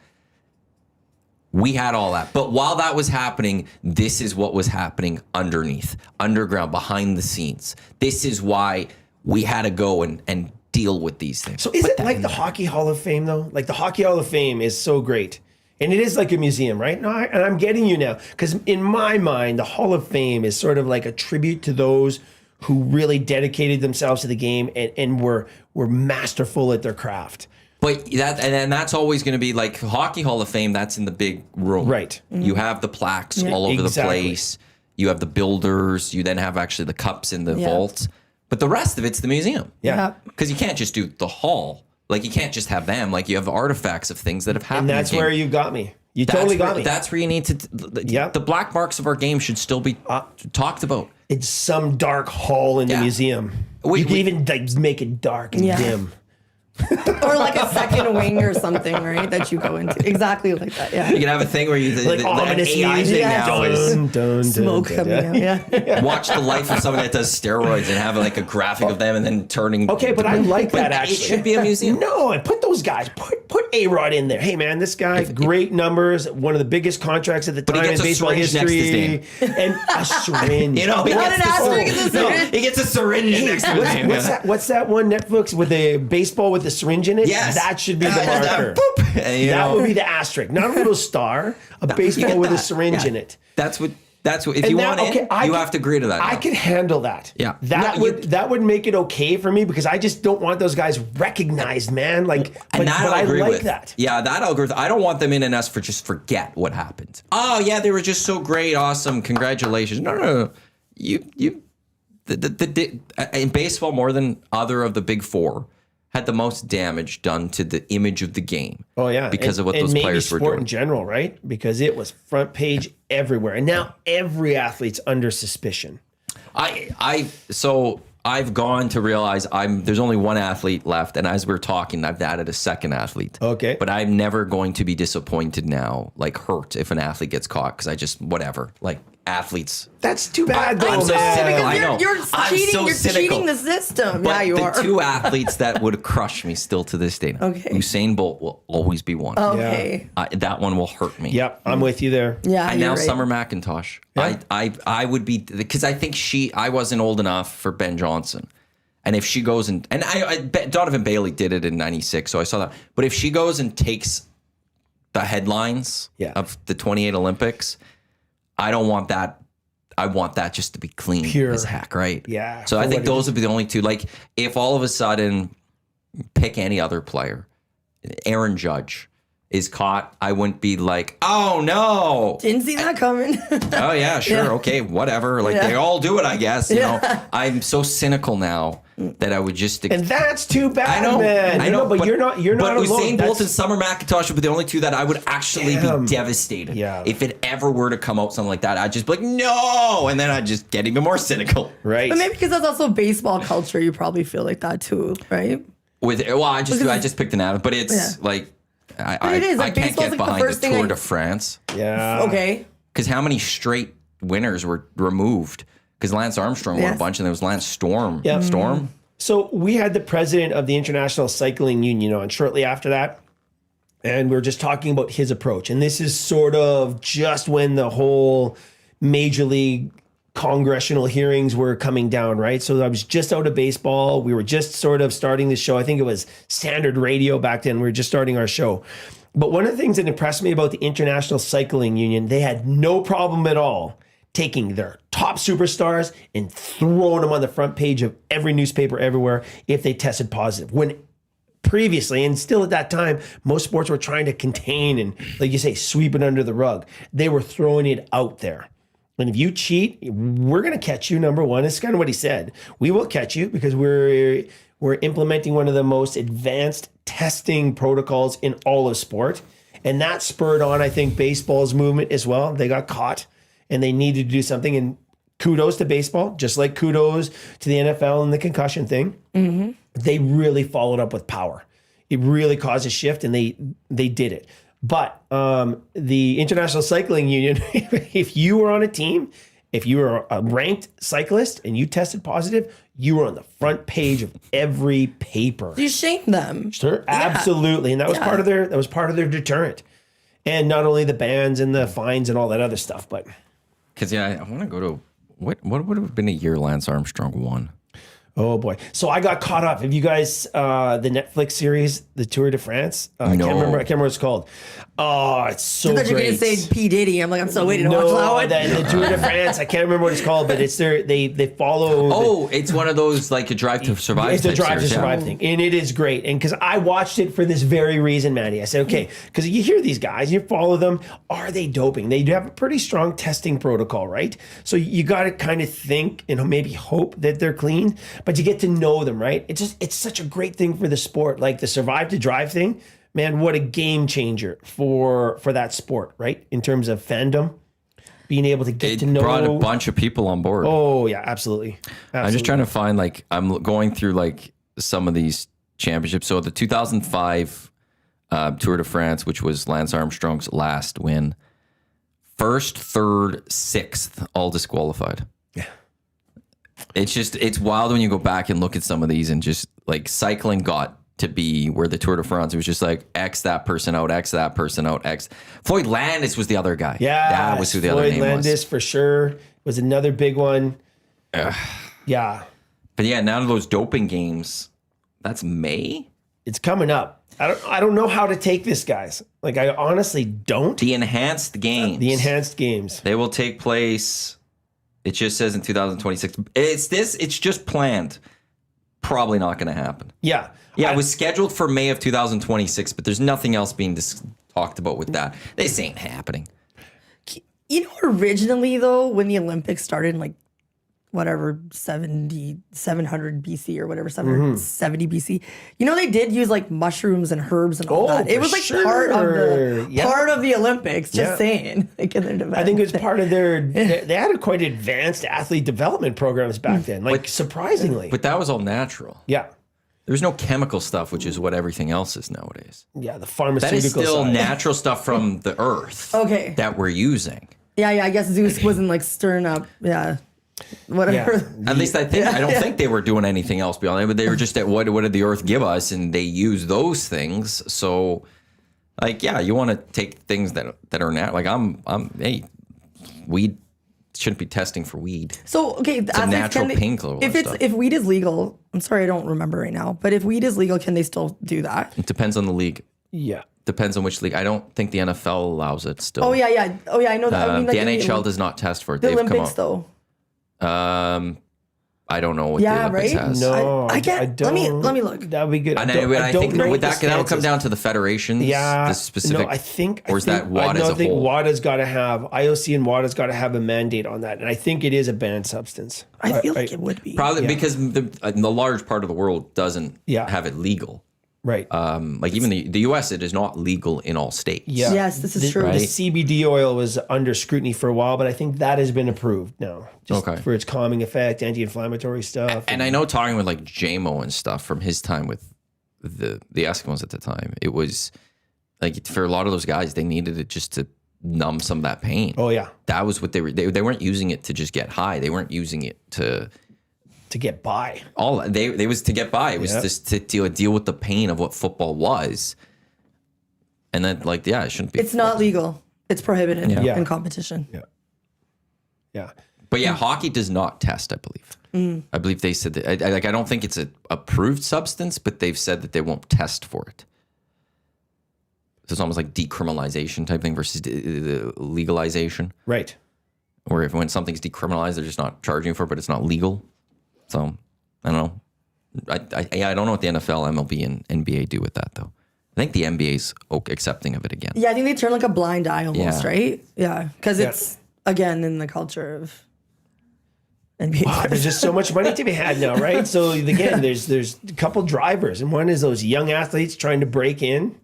We had all that. But while that was happening, this is what was happening underneath, underground, behind the scenes. This is why we had to go and deal with these things. So is it like the Hockey Hall of Fame, though? Like the Hockey Hall of Fame is so great. And it is like a museum, right? No, and I'm getting you now. Because in my mind, the Hall of Fame is sort of like a tribute to those who really dedicated themselves to the game and were masterful at their craft. But and that's always going to be like Hockey Hall of Fame. That's in the big room, Right. You have the plaques all over the place. You have the builders. You then have actually the cups in the vaults. But the rest of it's the museum. Yeah. Because you can't just do the hall. Like you can't just have them. Like you have artifacts of things that have happened. And that's where you got me. You totally got me. That's where you need to. The black marks of our game should still be talked about. It's some dark hall in the museum. You can even like, make it dark and dim. Or like a second wing or something, right? That you go into. Exactly like that. Yeah. You can have a thing where you Like ominous AI music. thing now is Smoke coming out. Yeah. watch the life of someone that does steroids and have like a graphic of them and then turning. Okay, but I like that actually. It should be a museum. No, and put those guys. Put A-Rod in there. Hey man, this guy, great numbers, one of the biggest contracts at the time in baseball history, and a syringe. You know, he Not gets an asterisk, the it's a syringe. he gets a syringe next to his name. What's that one Netflix with the baseball with the syringe in it? Yes. That should be the marker. That would be the asterisk. Not a little star, a baseball with a syringe in it. That's what. If you want it, you have to agree to that. I can handle that. Yeah. That would make it okay for me because I just don't want those guys recognized, man. Like, but I like that. Yeah, that I'll agree with. I don't want them in us for just forget what happened. Oh yeah, they were just so great, awesome, congratulations. No. In baseball, more than other of the big four, had the most damage done to the image of the game. Oh yeah, because of what those players were doing. Sport in general, right? Because it was front page everywhere, and now every athlete's under suspicion. So I've gone to realize there's only one athlete left, and as we're talking, I've added a second athlete. Okay, but I'm never going to be disappointed now, like hurt if an athlete gets caught because I just whatever like. Athletes. That's too bad, though, I'm so cynical. I know. You're cheating. So you're cheating the system. But yeah, you are. The two athletes that would crush me still to this day. Okay. Usain Bolt will always be one. Okay. That one will hurt me. Yep, I'm with you there. Yeah. And now right. Summer McIntosh. Yeah. I would be because I think I wasn't old enough for Ben Johnson. And if she goes and Donovan Bailey did it in '96, so I saw that. But if she goes and takes the headlines of the '28 Olympics, I don't want that. I want that just to be clean Pure. as heck, right? Yeah. So I think those would be the only two. Like, if all of a sudden, pick any other player, Aaron Judge is caught, I wouldn't be like, oh no. Didn't see that coming. Oh yeah, sure, okay, whatever. Like they all do it, I guess. You know, I'm so cynical now that I would just. And that's too bad. I know, but you're not. But alone. Usain Bolt and Summer McIntosh would be the only two that I would actually be devastated. Yeah. If it ever were to come out something like that, I'd just be like, no, and then I'd just get even more cynical. Right. But maybe because that's also baseball culture, you probably feel like that too, right? I just picked an athlete, but it's like. It is. Like, I can't get like behind the Tour de France. Yeah. Okay. Because how many straight winners were removed? Because Lance Armstrong won a bunch, and there was Lance Storm. Yep. Storm. So we had the president of the International Cycling Union on shortly after that, and we were just talking about his approach. And this is sort of just when the whole major league congressional hearings were coming down, right? So I was just out of baseball. We were just sort of starting the show. I think it was Standard Radio back then. We were just starting our show. But one of the things that impressed me about the International Cycling Union, they had no problem at all taking their top superstars and throwing them on the front page of every newspaper everywhere if they tested positive. When previously, and still at that time, most sports were trying to contain and, like you say, sweep it under the rug. They were throwing it out there. And if you cheat, we're going to catch you, number one. It's kind of what he said. We will catch you because we're implementing one of the most advanced testing protocols in all of sport. And that spurred on, I think, baseball's movement as well. They got caught and they needed to do something. And kudos to baseball, just like kudos to the NFL and the concussion thing. Mm-hmm. They really followed up with power. It really caused a shift, and they did it. But the International Cycling Union, if you were on a team, if you were a ranked cyclist and you tested positive, you were on the front page of every paper. You shamed them. Sure, absolutely, and that was part of their deterrent, and not only the bans and the fines and all that other stuff, but because I want to go to what would have been a year Lance Armstrong won. Oh boy! So I got caught up. Have you guys the Netflix series, the Tour de France? I can't remember what it's called. Oh, it's so I thought you were great. going to say P. Diddy. I'm like, I'm still waiting to watch that one. the Tour de France. I can't remember what it's called, but it's they follow. Oh, it's one of those like a Drive to Survive. It's a type Drive to series, Survive yeah. thing, and it is great. And because I watched it for this very reason, Maddie, I said, okay, because you hear these guys, you follow them. Are they doping? They do have a pretty strong testing protocol, right? So you got to kind of think and maybe hope that they're clean, but you get to know them, right? It's such a great thing for the sport, like the Survive to Drive thing. Man, what a game changer for that sport, right? In terms of fandom, being able to get to know. It brought a bunch of people on board. Oh yeah, absolutely. I'm just trying to find like I'm going through like some of these championships. So the 2005 Tour de France, which was Lance Armstrong's last win, first, third, sixth, all disqualified. Yeah. It's wild when you go back and look at some of these and just like cycling got to be where the Tour de France, it was just like X that person out, X that person out, X. Floyd Landis was the other guy. Yeah, that was who the other name Floyd Landis was. for sure was another big one. Yeah, But yeah, now those doping games, that's May. it's coming up. I don't know how to take this, guys. Like I honestly don't. The enhanced games. The enhanced games. They will take place. It just says in 2026. It's just planned. Probably not going to happen. Yeah, Yeah, it was scheduled for May of 2026, but there's nothing else being talked about with that. This ain't happening. You know, originally, though, when the Olympics started in like whatever, 700 BC or whatever, 770 BC, you know, they did use like mushrooms and herbs and all Oh, that. It for was like sure. part of the Olympics, just Yeah. saying. Like in their I development. think it was part of their. They had a quite advanced athlete development programs back then. Like surprisingly, But that was all natural. yeah, There's no chemical stuff, which is what everything else is nowadays. yeah, the That pharmaceutical is still side. natural stuff from the earth Okay. that we're using. Yeah, I guess Zeus wasn't like stirring up, whatever. Yeah. At least I don't think they were doing anything else beyond that, but they were just at what did the earth give us, and they use those things. So, like, yeah, you want to take things that are not like hey, weed shouldn't be testing for weed. So okay, a natural painkiller If stuff. if weed is legal, I'm sorry, I don't remember right now. But if weed is legal, can they still do that? It depends on the league. Yeah, Depends on which league. I don't think the NFL allows it still. Oh yeah. I know that. I mean, like the in NHL does not test for it. the They've Olympics come though. out. I don't know what Yeah, the Olympics right? has. no, I can't. Let me look. That would be good. And I I don't think know what the that'll stance come is. down to the federations. Yeah, the specific. No, I think, or is that WADA as a think whole? WADA's got to have IOC and WADA's got to have a mandate on that, and I think it is a banned substance. I feel like it would be. Probably because the large part of the world doesn't Yeah. have it legal. Right. Like even the U.S., it is not legal in all states. Yeah. Yes, this is true. The Right. CBD oil was under scrutiny for a while, but I think that has been approved now, just Okay. for its calming effect, anti-inflammatory stuff. And I know talking with like JMO and stuff from his time with the Eskimos at the time, it was like for a lot of those guys, they needed it just to numb some of that pain. Oh yeah, That was what they were. They weren't using it to just get high. They weren't using it to get by. they was to get by. It was Yeah. just to deal with the pain of what football was. And then it shouldn't be. It's not legal. It's prohibited Yeah. in competition. Yeah. But yeah, hockey does not test, I believe. I believe they said that. I don't think it's a approved substance, but they've said that they won't test for it. So it's almost like decriminalization type thing versus legalization, Right. where when something's decriminalized, they're just not charging for it, but it's not legal. So I don't know. I don't know what the NFL, MLB, and NBA do with that though. I think the NBA's accepting of it again. Yeah, I think they turn like a blind eye almost, Yeah. right? Yeah, because it's again in the culture of NBA. Wow, there's just so much money to be had now, right? So again, there's a couple drivers, and one is those young athletes trying to break in,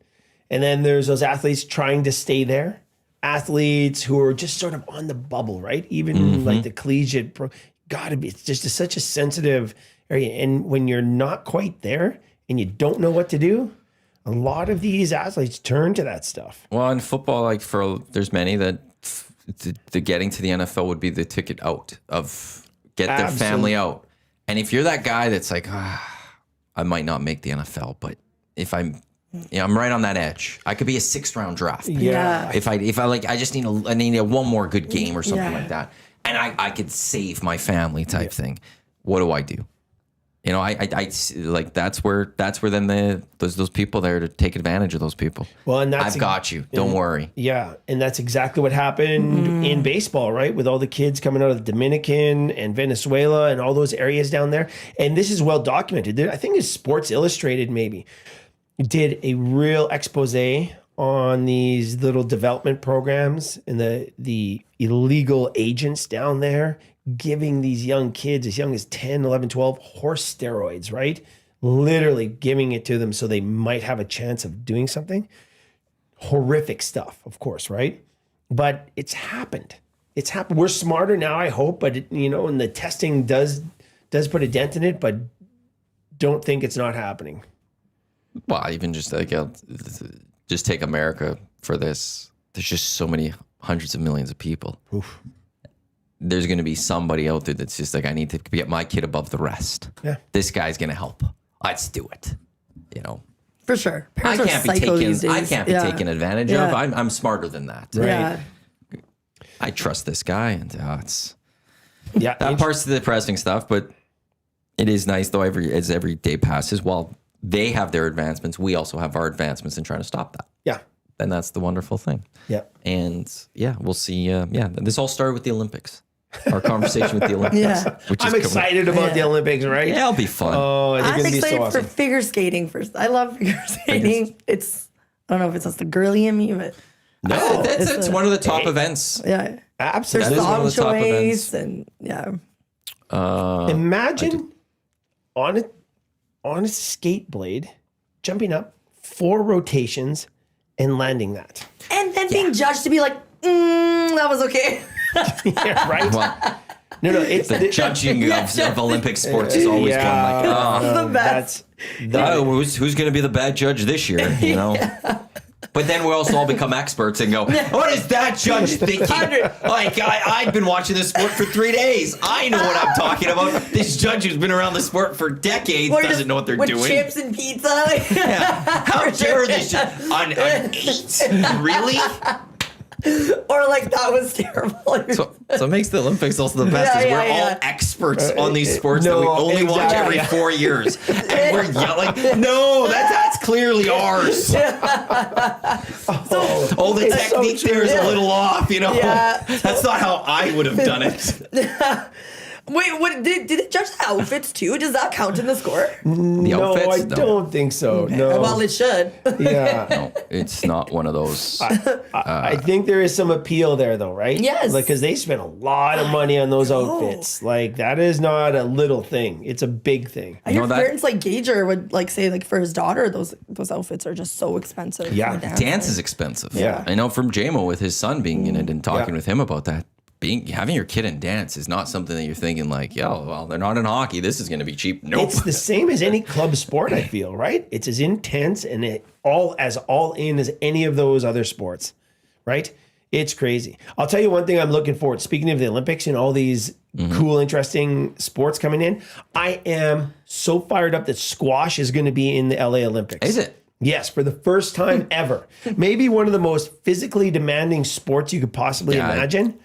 and then there's those athletes trying to stay there. Athletes who are just sort of on the bubble, right? Even like the collegiate pro, gotta be. It's just such a sensitive area, and when you're not quite there and you don't know what to do, a lot of these athletes turn to that stuff. Well, in football, there's many that the getting to the NFL would be the ticket out of get their family out. And if you're that guy that's like, I might not make the NFL, but if I'm right on that edge. I could be a 6th round draft pick. Yeah. If I I just need one more good game or something Yeah. like that, and I could save my family type thing. What do I do? You know, I like that's where then those people there to take advantage of those people. Well, and I've got you. Don't worry. Yeah, and that's exactly what happened in baseball, right? With all the kids coming out of the Dominican and Venezuela and all those areas down there. And this is well documented. I think it's Sports Illustrated maybe did a real expose on these little development programs and the illegal agents down there giving these young kids as young as 10, 11, 12 horse steroids, right? Literally giving it to them so they might have a chance of doing something. Horrific stuff, of course, right? But it's happened. It's happened. We're smarter now, I hope, but and the testing does put a dent in it, but don't think it's not happening. Well, even just like just take America for this. There's just so many hundreds of millions of people. Oof. There's going to be somebody out there that's just like, I need to get my kid above the rest. Yeah. This guy's going to help. Let's do it. For sure. I can't be taken advantage of. I'm smarter than that. Right. Yeah. I trust this guy, and it's that part's the depressing stuff. But it is nice though. As every day passes, while they have their advancements, we also have our advancements in trying to stop that. Yeah. And that's the wonderful thing. Yeah. And we'll see. This all started with the Olympics. Our conversation with the Olympics. Yeah. I'm excited about the Olympics, right? Yeah, it'll be fun. Oh, it's I'm going to be so excited awesome. for figure skating first. I love figure skating. I don't know if it's just the girly in me, but no, it's one of the top events. yeah. Absolutely. There's one of the song top events. choice and yeah. Imagine on a skate blade, jumping up 4 rotations and landing that. And then being judged to be like, that was okay. Yeah, right? Well, No, it's the judging of Olympic sports is always one like, the best. who's going to be the bad judge this year? But then we also all become experts and go, what is that judge thinking? Like, I've been watching this sport for 3 days. I know what I'm talking about. This judge who's been around the sport for decades doesn't know what they're doing. With chips and pizza. How dare this on 8? Really? Or like, that was terrible. So it makes the Olympics also the best. We're all experts on these sports that we only watch every 4 years. And we're yelling, no, that's clearly ours. The technique there is a little off, Yeah. That's not how I would have done it. Wait, what did it judge the outfits too? Does that count in the score? No, I don't think so. Okay. No. Well, it should. Yeah. No, it's not one of those. I think there is some appeal there, though, right? Yes. Like, because they spent a lot of money on those outfits. Like, that is not a little thing. It's a big thing. I hear parents like Gager would like say like for his daughter, those outfits are just so expensive. Yeah. Dance is expensive. Yeah. I know from JMO with his son being in it and talking with him about that. Having your kid in dance is not something that you're thinking like, well, they're not in hockey. This is going to be cheap. Nope. It's the same as any club sport, I feel, right? It's as intense and all in as any of those other sports, right? It's crazy. I'll tell you one thing I'm looking forward. Speaking of the Olympics and all these cool, interesting sports coming in, I am so fired up that squash is going to be in the LA Olympics. Is it? Yes, for the first time ever. Maybe one of the most physically demanding sports you could possibly imagine.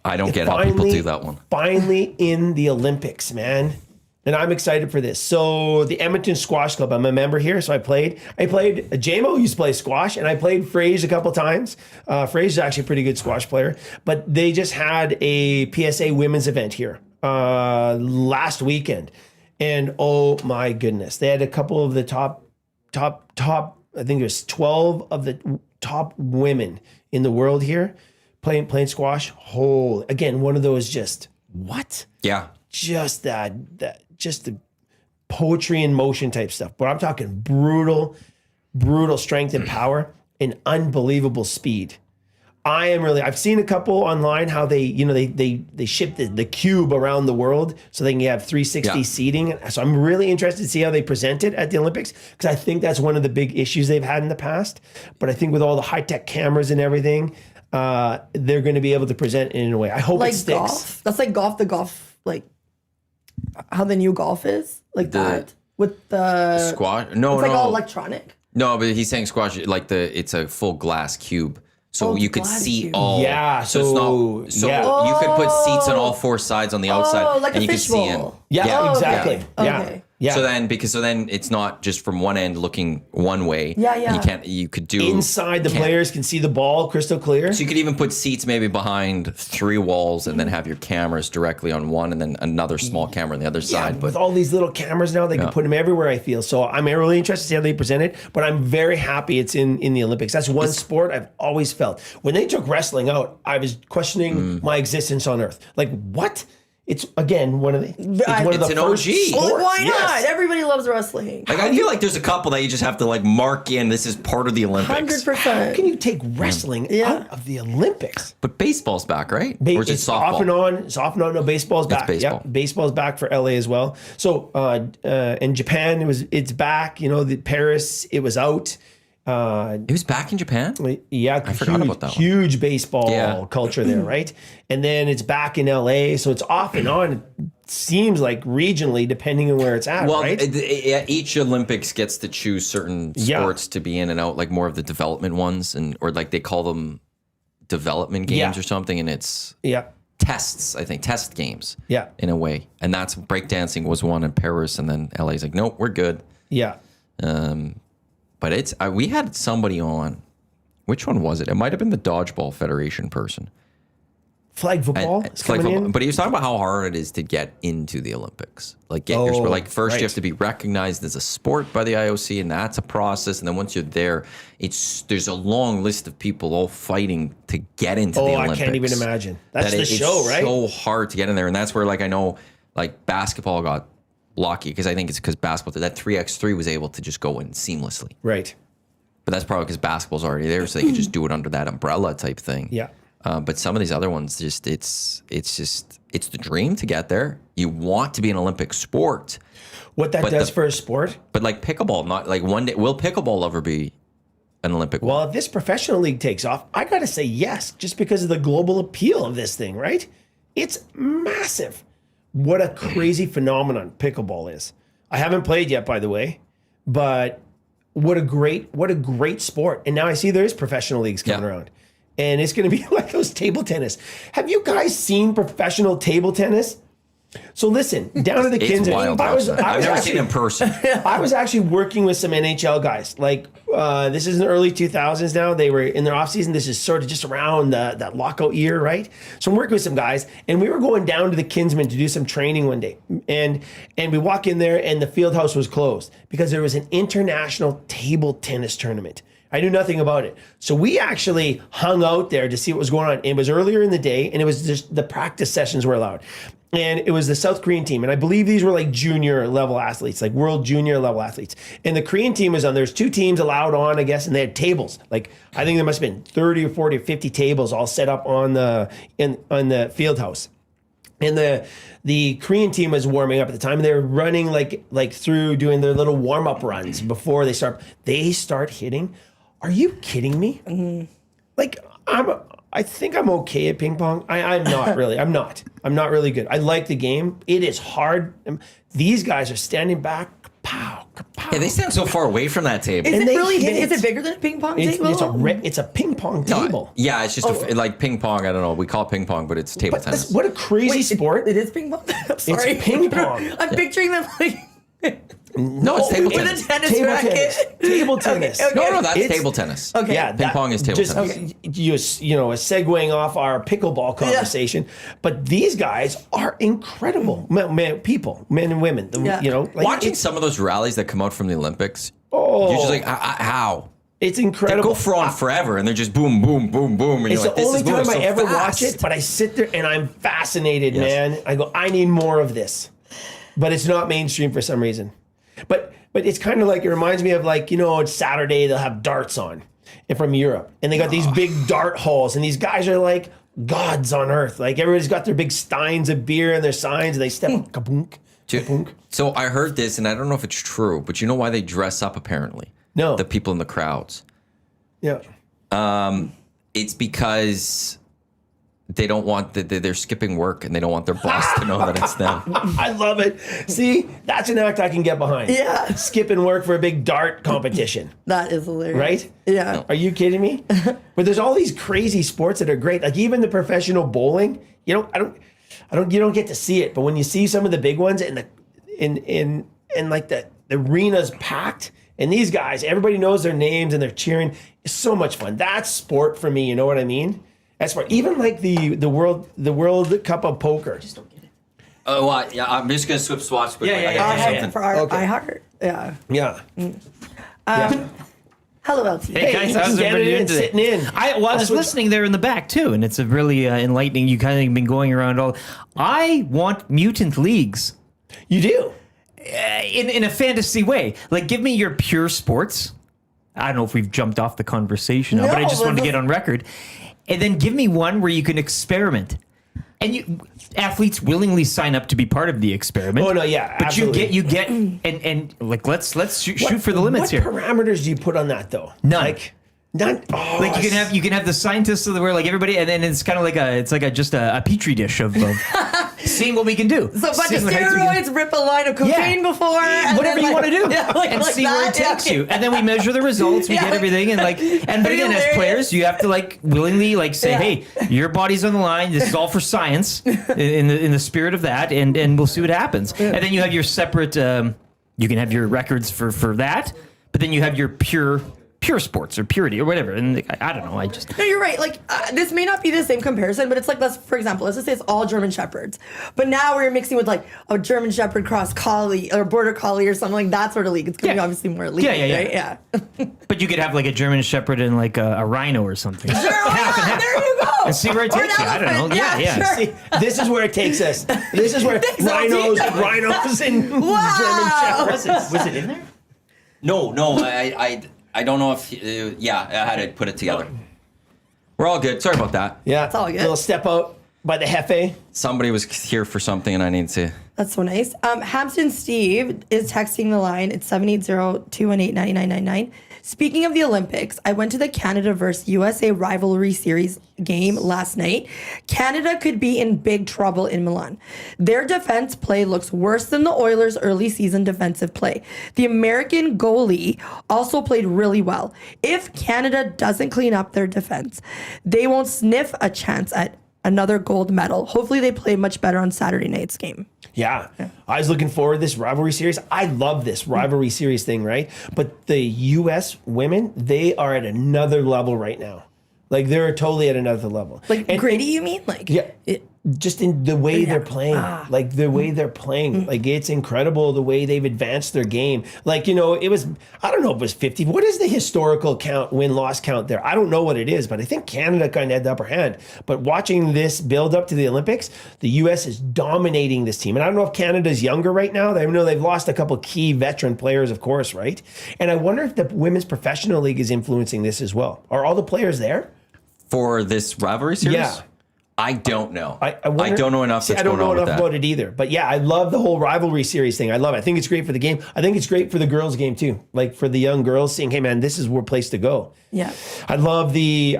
I don't get how people do that one. Finally in the Olympics, man. And I'm excited for this. So the Edmonton Squash Club, I'm a member here. So I played JMO used to play squash, and I played Frage a couple times. Frage is actually a pretty good squash player. But they just had a PSA women's event here last weekend. And oh my goodness, they had a couple of the top, I think there's 12 of the top women in the world here playing squash. Again, one of those just what? Yeah. Just just the poetry in motion type stuff. But I'm talking brutal strength and power and unbelievable speed. I've seen a couple online how they ship the cube around the world so they can have 360 seating. So I'm really interested to see how they present it at the Olympics, because I think that's one of the big issues they've had in the past. But I think with all the high-tech cameras and everything, they're going to be able to present it in a way. I hope like it sticks. Golf. That's like golf. The golf, like how the new golf is, like that with the squash. No, it's like all electronic. No, but he's saying squash like it's a full glass cube. So you could see all. Yeah. So it's not. You could put seats on all 4 sides on the outside, like and a you could see in. fishbowl. Yeah, exactly. Okay. Yeah. Okay. Yeah. So then it's not just from one end looking one way. Yeah. You could do Inside, the players can see the ball crystal clear. So you could even put seats maybe behind 3 walls and then have your cameras directly on one and then another small camera on the other side. But With all these little cameras now, they can put them everywhere, I feel. So I'm really interested to see how they present it, but I'm very happy it's in the Olympics. That's one sport I've always felt. When they took wrestling out, I was questioning my existence on Earth. Like, what? It's, again, one of the It's an first OG. sports. Well, why Yes. not? Everybody loves wrestling. like I feel like there's a couple that you just have to like mark in. This is part of the Olympics. 100%. How can you take wrestling out of the Olympics? But baseball's back, right? Or is it It's softball? off and on. It's off and on. No, baseball's back. baseball. Yep, baseball's back for LA as well. So in Japan, it's back. You know, the Paris, it was out. It was back in Japan? Yeah, I forgot about that one. huge baseball Yeah. culture there, right? And then it's back in LA, so it's off and on. It seems like regionally, depending on where it's at, Well, right? each Olympics gets to choose certain sports to be in and out, like more of the development ones, or like they call them development games or something, and it's Yeah, tests, I think, test games. Yeah. In a way. And that's breakdancing was one in Paris, and then LA's like, nope, we're good. yeah. But it's we had somebody on. Which one was it? It might have been the Dodgeball Federation person. Flag football is coming in. But he was talking about how hard it is to get into the Olympics. Like get your sport. Like first right. you have to be recognized as a sport by the IOC, and that's a process. And then once you're there, there's a long list of people all fighting to get into the Olympics. I can't even imagine. That's the show, right? It's so hard to get in there, and that's where like I know like basketball got lucky because I think it's because basketball that 3x3 was able to just go in seamlessly. Right. But that's probably because basketball's already there, so they could just do it under that umbrella type thing. Yeah. But some of these other ones, it's the dream to get there. You want to be an Olympic sport. What that does for a sport? But like pickleball, not like one day. Will pickleball ever be an Olympic one? Well, if this professional league takes off, I got to say yes, just because of the global appeal of this thing, right? It's massive. What a crazy phenomenon pickleball is. I haven't played yet, by the way, but what a great sport. And now I see there's professional leagues coming around. And it's going to be like those table tennis. Have you guys seen professional table tennis? So listen, down to the It's kids. wild. I've never seen it in person. I was actually working with some NHL guys. Like this is in the early 2000s now. They were in their off season. This is sort of just around that lockout year, right? So I'm working with some guys, and we were going down to the Kinsman to do some training one day. And we walk in there, and the field house was closed because there was an international table tennis tournament. I knew nothing about it. So we actually hung out there to see what was going on. It was earlier in the day, and it was just the practice sessions were allowed. And it was the South Korean team. And I believe these were like junior level athletes, like world junior level athletes. And the Korean team was on. There's 2 teams allowed on, I guess, and they had tables. Like I think there must have been 30 or 40 or 50 tables all set up on the field house. And the Korean team was warming up at the time. They were running like through doing their little warm-up runs before they start. They start hitting. Are you kidding me? Mm-hmm. Like I think I'm okay at ping pong. I'm not really. I'm not really good. I like the game. It is hard. These guys are standing back. Pow, pow. Yeah, they stand so far away from that table. Is And it they really hit big? it. Is it bigger than a ping pong table? It's a ping pong table. Yeah, it's just like ping pong. I don't know. We call it ping pong, but it's table But tennis. what a crazy sport. It is ping pong? I'm sorry. It's ping pong. I'm picturing them like No, it's table with tennis. a tennis Table racket. tennis. Table tennis. Okay. No, that's It's- table tennis. Okay. Yeah, Ping pong is table just, tennis. You know, segueing off our pickleball conversation, but these guys are incredible people, men and women. Yeah. You know, like Watching some of those rallies that come out from the Olympics, you're just like, how? it's They incredible. go for on forever, and they're just boom, boom, boom, boom. And It's you're like, the this only is moving time I so ever fast. watch it, but I sit there and I'm fascinated, Yes. man. I go, I need more of this, but it's not mainstream for some reason. But it's kind of like, it reminds me of like, you know, it's Saturday, they'll have darts on and from Europe, and they got these big dart halls, and these guys are like gods on earth. Like everybody's got their big steins of beer and their signs, and they step kaboonk, kaboonk. So I heard this, and I don't know if it's true, but you know why they dress up apparently? No. The people in the crowds. Yeah. It's because they don't want they're skipping work, and they don't want their boss to know that it's them. I love it. See, that's an act I can get behind. Yeah. Skipping work for a big dart competition. That is hilarious. Right? Yeah. Are you kidding me? But there's all these crazy sports that are great. Like even the professional bowling, you don't get to see it. But when you see some of the big ones in and like the arena's packed. And these guys, everybody knows their names and they're cheering. It's so much fun. That's sport for me. You know what I mean? That's sport. Even like the World Cup of Poker. Just don't get it. Oh, well, yeah. I'm just gonna switch spots quickly. Yeah, I gotta do something. For our iHeart. Yeah. Yeah. Hello, LT. Hey guys, how's everybody doing today? Sitting in. I was listening there in the back too, and it's a really enlightening. You kind of been going around all. I want mutant leagues You do. in a fantasy way. Like, give me your pure sports. I don't know if we've jumped off the conversation now, but I just want to get on record. And then give me one where you can experiment. And athletes willingly sign up to be part of the experiment. Oh no, yeah, but absolutely. you get and like let's shoot for the limits here. What parameters do you put on that though? None. Like none. Oh, Like you can have the scientists of the world, like everybody, and then it's kind of like just a petri dish of seeing what we can do. So a bunch of Seeing what heights we can- steroids, rip a line of cocaine before. And whatever then, you want to do, Yeah, and see where it takes you. And then we measure the results, we Yeah, get like- everything, and but again, as hilarious. players, you have to like willingly say, Yeah. hey, your body's on the line. This is all for science, in the spirit of that, and we'll see what happens. And then you have your separate. You can have your records for that, but then you have your pure sports or purity or whatever. And I don't know. No, you're right. Like, this may not be the same comparison, but it's like, for example, let's just say it's all German Shepherds. But now we're mixing with like a German Shepherd cross collie or border collie or something like that sort of league. It's going to be obviously more elite. Yeah. Right? Yeah. But you could have like a German Shepherd and like a rhino or something. Sure, why not? There you go. And see where it Or takes an you. I don't know. elephant. Yeah. Sure. See, this is where it takes us. This is where Thanks, rhinos LT. and Wow. German Shepherds. Was it in there? No, I don't know if. I had to put it together. We're all good. Sorry about that. Yeah, It's all good. Little step out by the Hefe. Somebody was here for something, and I need to. That's so nice. Hampton Steve is texting the line. It's 780-218-9999. Speaking of the Olympics, I went to the Canada versus USA rivalry series game last night. Canada could be in big trouble in Milan. Their defense play looks worse than the Oilers' early season defensive play. The American goalie also played really well. If Canada doesn't clean up their defense, they won't sniff a chance at another gold medal. Hopefully they play much better on Saturday night's game. Yeah. I was looking forward to this rivalry series. I love this rivalry series thing, right? But the U.S. women, they are at another level right now. Like, they're totally at another level. Like Grady, you mean? Like, Yeah, just in the way they're playing, like the way they're playing, like it's incredible the way they've advanced their game. Like, it was, I don't know if it was 50. What is the historical win-loss count there? I don't know what it is, but I think Canada kind of had the upper hand. But watching this build up to the Olympics, the U.S. is dominating this team. And I don't know if Canada's younger right now. I know they've lost a couple key veteran players, of course, right? And I wonder if the Women's Professional League is influencing this as well. Are all the players there? For this rivalry series? Yeah. I don't know. I wonder, don't know enough. See, That's I don't going know on with enough that. about it either. But yeah, I love the whole rivalry series thing. I love it. I think it's great for the game. I think it's great for the girls' game too. Like for the young girls, seeing, hey man, this is where place to go. yeah. I love the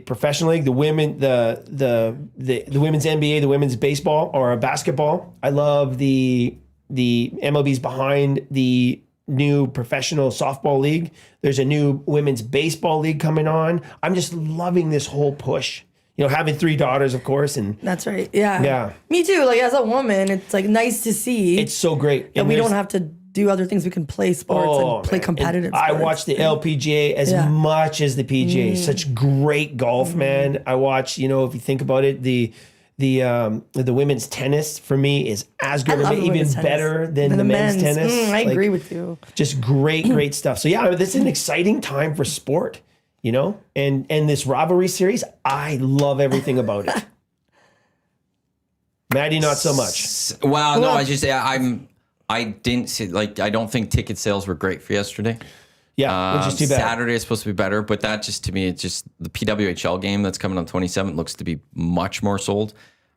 professional league, the women, the women's NBA, the women's baseball or basketball. I love the MLB's behind the new professional softball league. There's a new women's baseball league coming on. I'm just loving this whole push. Having 3 daughters, of course, and That's right. Yeah. Yeah. Me too. Like, as a woman, it's like nice to see it's so great. that And we there's- don't have to do other things. We can play sports and play man. competitive And I sports. watch the LPGA as Yeah. much as the PGA. Such great golf, man. I watch, if you think about it, the women's tennis for me is as good, I love or even women's tennis. better than the men's tennis. I Like, agree with you. Just great stuff. So yeah, this is an exciting time for sport, and this rivalry series, I love everything about it. Maddie, not so much. Well, no, I didn't see, I don't think ticket sales were great for yesterday. Yeah, which is too bad. Saturday is supposed to be better, but that just, to me, it's just the PWHL game that's coming on 27th looks to be much more sold.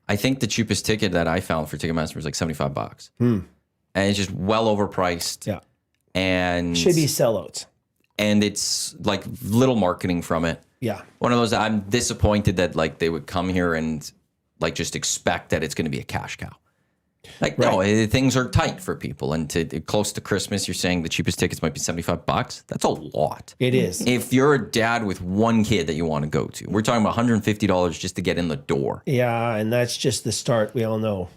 I think the cheapest ticket that I found for Ticketmaster was like $75. And it's just well overpriced. Yeah, And should be sellouts. And it's like little marketing from it. Yeah. One of those, I'm disappointed that they would come here and just expect that it's going to be a cash cow. No, things are tight for people. And close to Christmas, you're saying the cheapest tickets might be $75. That's a lot. It is. If you're a dad with one kid that you want to go to, we're talking about $150 just to get in the door. Yeah, and that's just the start. We all know.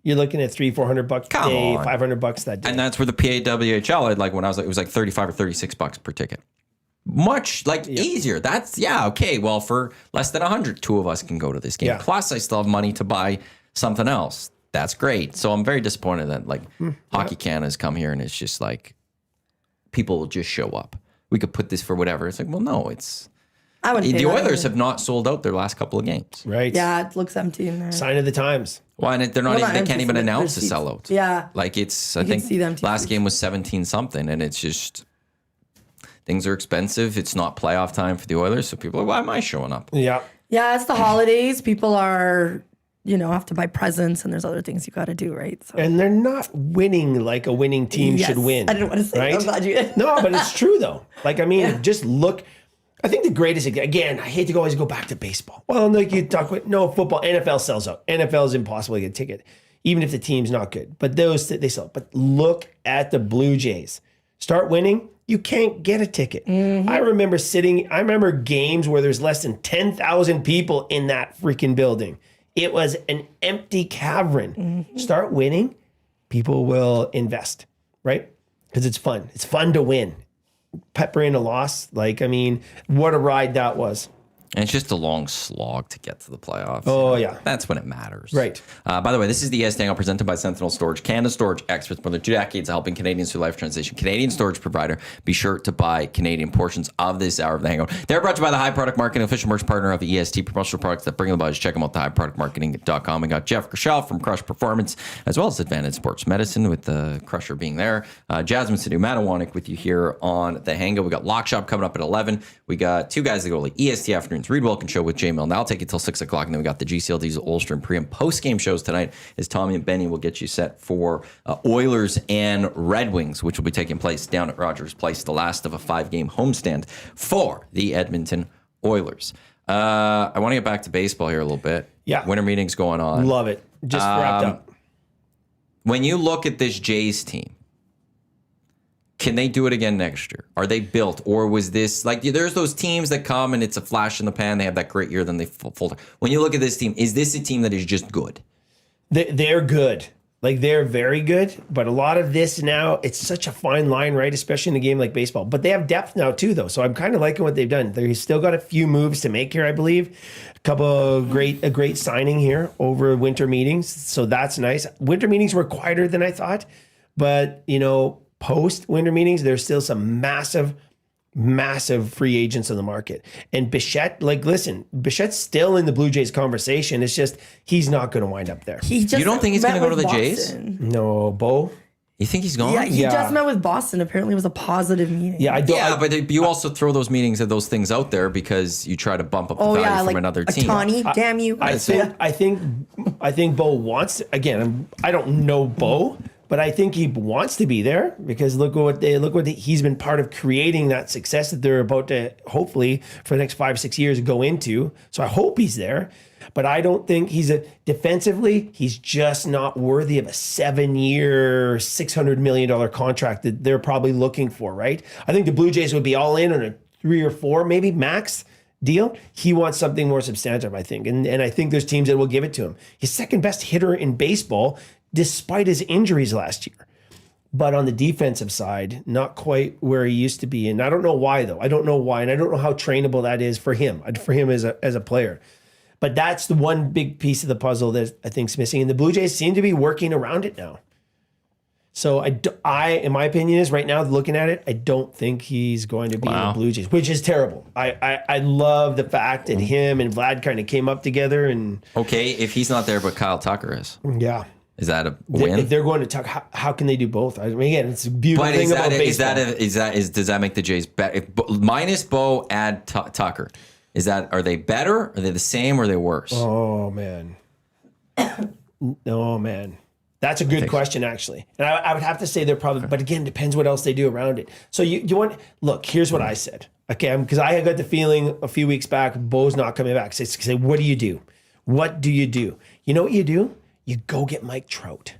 You're looking at $300-400 a Come day, on. $500 that day. And that's where the PAWHL, I'd like when I was like, it was like $35 or $36 per ticket. Much easier. That's okay. Well, for less than 100, two of us can go to this game. Yeah. Plus, I still have money to buy something else. That's great. So I'm very disappointed that Hockey Canada has come here and it's just like people will just show up. We could put this for whatever. It's like, well, no, it's I wouldn't pay the that Oilers either. have not sold out their last couple of games. Right. Yeah, it looks empty in there. Sign of the times. Well, and they're not Well, even, not they empty can't even for the- announce a their seats. sellout. Yeah. Like it's, I can think see them too. last game was 17 something and it's just, things are expensive. It's not playoff time for the Oilers. So people are, why am I showing up? Yeah. Yeah, it's the holidays. People are, have to buy presents and there's other things you got to do, right? So And they're not winning like a winning team Yes. should win. I didn't want to say right? I'm glad you did. No, but it's true though. Like, I mean, just look. I think the greatest, again, I hate to always go back to baseball. Well, like you talk about, no, football, NFL sells out. NFL is impossible to get a ticket, even if the team's not good. But those, they sell. But look at the Blue Jays. Start winning, you can't get a ticket. I remember games where there's less than 10,000 people in that freaking building. It was an empty cavern. Start winning, people will invest, right? Because it's fun. It's fun to win. Pepper in a loss. Like, I mean, what a ride that was. And it's just a long slog to get to the playoffs. Oh, yeah. That's when it matters. Right. By the way, this is the EST Hangout presented by Sentinel Storage, Canada storage experts for their 2 decades of helping Canadians through life transition. Canadian storage provider. Be sure to buy Canadian portions of this hour of the Hangout. They're brought to you by the High Product Marketing, official merch partner of EST, promotional products that bring the buzz. Check them out, thehighproductmarketing.com. We got Jeff Krushell from Crush Performance, as well as Advantage Sports Medicine, with the Crusher being there. Jasmine, Sidhu, Iwanyk with you here on the Hangout. We got Lock Shop coming up at 11. We got 2 guys that go like EST Afternoons, Reed Wilkins Show with J Mill. Now I'll take it till 6 o'clock, and then we got the GCL Diesel Ulster and pre and post game shows tonight. As Tommy and Benny will get you set for Oilers and Red Wings, which will be taking place down at Rogers Place, the last of a 5-game homestand for the Edmonton Oilers. I want to get back to baseball here a little bit. Yeah. Winter meetings going on. Love it. Just wrapped up. When you look at this Jays team, can they do it again next year? Are they built? Or was this like, there's those teams that come and it's a flash in the pan. They have that great year, then they fold. When you look at this team, is this a team that is just good? They're good. Like, they're very good. But a lot of this now, it's such a fine line, right? Especially in a game like baseball. But they have depth now too, though. So I'm kind of liking what they've done. They've still got a few moves to make here, I believe. A great signing here over winter meetings. So that's nice. Winter meetings were quieter than I thought. But, post winter meetings, there's still some massive free agents in the market. And Bichette, Bichette's still in the Blue Jays conversation. It's just, he's not going to wind up there. He just You don't think he's met gonna go to with the Jays? Boston. No, Bo. You think he's gone? Yeah, he Yeah. just met with Boston. Apparently, it was a positive meeting. Yeah, I don't. Yeah, but you also throw those meetings and those things out there because you try to bump up the Oh value yeah, from like another a team. Tawny, damn you. I think Bo wants to, again, I don't know Bo, but I think he wants to be there because look what he's been part of creating that success that they're about to hopefully for the next 5-6 years go into. So I hope he's there, but I don't think defensively, he's just not worthy of a 7-year, $600 million contract that they're probably looking for, right? I think the Blue Jays would be all in on a 3 or 4 maybe max deal. He wants something more substantive, I think. And I think there's teams that will give it to him. He's second best hitter in baseball, despite his injuries last year. But on the defensive side, not quite where he used to be. And I don't know why, though. I don't know why. And I don't know how trainable that is for him as a player. But that's the one big piece of the puzzle that I think is missing. And the Blue Jays seem to be working around it now. So in my opinion, is right now looking at it, I don't think he's going to be in the Blue Jays, which is terrible. I love the fact that him and Vlad kind of came up together and Okay, if he's not there, but Kyle Tucker is. yeah. Is that a win? If they're going to talk, how can they do both? I mean, again, it's a beautiful thing about baseball. Does that make the Jays better? Minus Bo, add Tucker. Are they better? Are they the same? Or are they worse? Oh man, that's a good question actually. And I would have to say they're probably, but again, depends what else they do around it. So you want look? Here's what I said. Okay, because I got the feeling a few weeks back, Bo's not coming back. So say, what do you do? What do you do? You know what you do? You go get Mike Trout.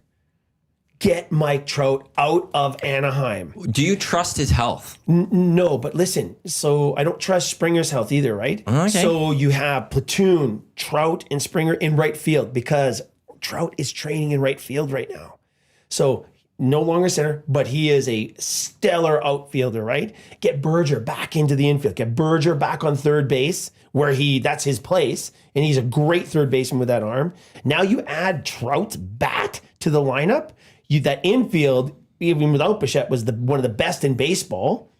Get Mike Trout out of Anaheim. Do you trust his health? No, but listen, so I don't trust Springer's health either, right? Okay. So you have Platoon, Trout, and Springer in right field because Trout is training in right field right now. So no longer center, but he is a stellar outfielder, right? Get Berger back into the infield. Get Berger back on third base where that's his place. And he's a great third baseman with that arm. Now you add Trout's bat to the lineup. That infield, even without Bichette, was one of the best in baseball,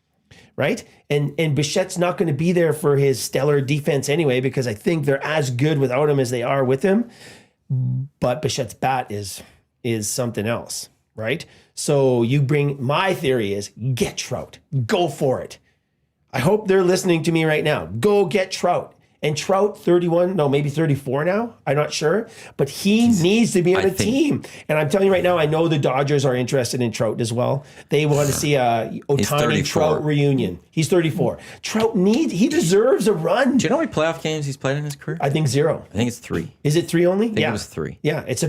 right? And Bichette's not going to be there for his stellar defense anyway, because I think they're as good without him as they are with him. But Bichette's bat is something else. Right? So my theory is get Trout. Go for it. I hope they're listening to me right now. Go get Trout. And Trout, 31, no, maybe 34 now. I'm not sure. But he needs to be on a team. And I'm telling you right now, I know the Dodgers are interested in Trout as well. They want to see a Ohtani-Trout reunion. He's 34. He deserves a run. Do you know how many playoff games he's played in his career? I think 0. I think it's 3. Is it 3 only? I think it was 3. Yeah, it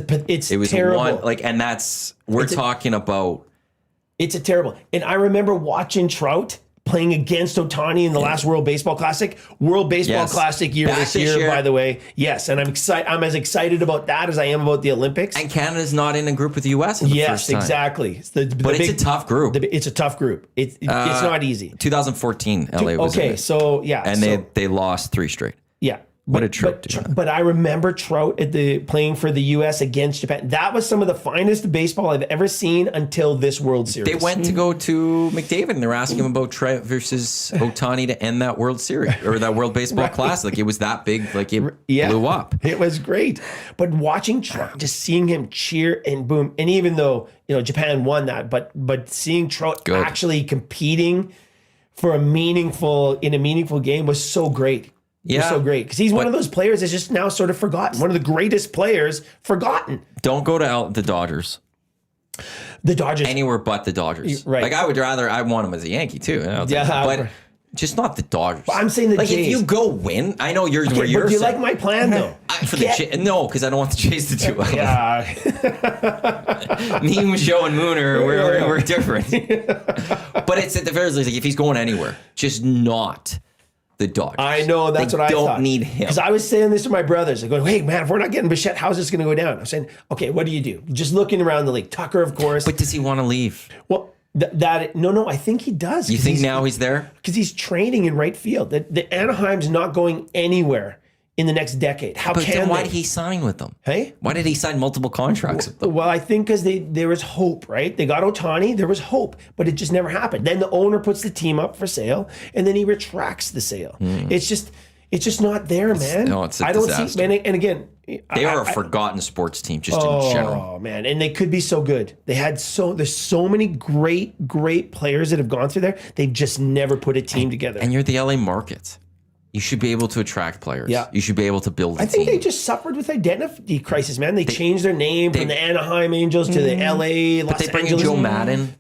was terrible. terrible. We're talking about. It's a terrible. And I remember watching Trout playing against Ohtani in the last World Baseball Classic. World Baseball Classic year this year, by the way. Yes, and I'm excited. I'm as excited about that as I am about the Olympics. And Canada's not in a group with the U.S. for the first time. Exactly. It's a tough group. It's a tough group. It's not easy. 2014, LA was in it. So yeah. And they lost 3 straight. Yeah. What did Trout do? But I remember Trout playing for the U.S. against Japan. That was some of the finest baseball I've ever seen until this World Series. They went to go to McDavid and they're asking him about Trout versus Ohtani to end that World Series or that World Baseball Classic. It was that big, it blew up. It was great. But watching Trout, just seeing him cheer and boom, and even though Japan won that, but seeing Trout actually competing in a meaningful game was so great. Yeah, was so great because he's one of those players that's just now sort of forgotten. One of the greatest players forgotten. Don't go to the Dodgers. The Dodgers anywhere but the Dodgers. Right. I want him as a Yankee too. But just not the Dodgers. I'm saying the Jays. If you go win, I know where you're. But do you like my plan though? No, because I don't want the Jays to do well. Yeah. Me, Joe, and Mooner, we're different. But it's at the very least, if he's going anywhere, just not the Dodgers. I know, that's what I thought. Don't need him. Because I was saying this to my brothers. I go, hey, man, if we're not getting Bichette, how's this going to go down? I'm saying, okay, what do you do? Just looking around the league. Tucker, of course. But does he want to leave? Well, no, I think he does. You think now he's there? Because he's training in right field. The Anaheim's not going anywhere in the next decade. Why did he sign with them? Hey? Why did he sign multiple contracts with them? Well, I think because there was hope, right? They got Ohtani, there was hope, but it just never happened. Then the owner puts the team up for sale, and then he retracts the sale. It's just not there, man. It's a disaster. Man, and again, they are a forgotten sports team just in general. Oh man, and they could be so good. There's so many great players that have gone through there. They've just never put a team together. And you're the LA market. You should be able to attract players. Yeah. You should be able to build a team. I think they just suffered with identity crisis, man. They changed their name from the Anaheim Angels to the LA Los Angeles. But they bring in Joe Madden.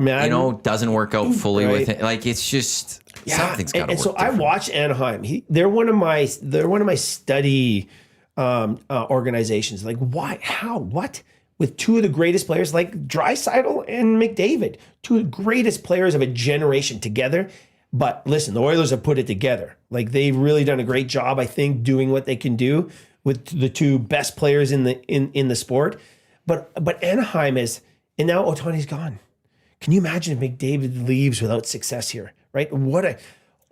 Madden. Doesn't work out fully with it. It's just something's got to work. And so I watched Anaheim. They're one of my study organizations. Like why? How? What? With two of the greatest players like Draisaitl and McDavid, two of the greatest players of a generation together. But listen, the Oilers have put it together. Like they've really done a great job, I think, doing what they can do with the two best players in the sport. But Anaheim is, and now Ohtani's gone. Can you imagine if McDavid leaves without success here? Right?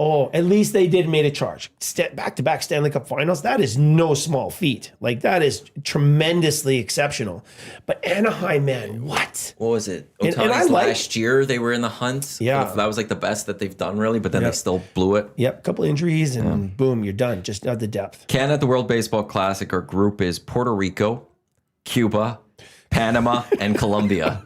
At least they did made a charge. Back-to-back Stanley Cup Finals. That is no small feat. Like that is tremendously exceptional. But Anaheim, man, what? What was it? Ohtani's last year, they were in the hunt. Yeah. That was like the best that they've done, really, but then they still blew it. Yep, a couple injuries and boom, you're done. Just not the depth. Canada at the World Baseball Classic, our group is Puerto Rico, Cuba, Panama, and Colombia.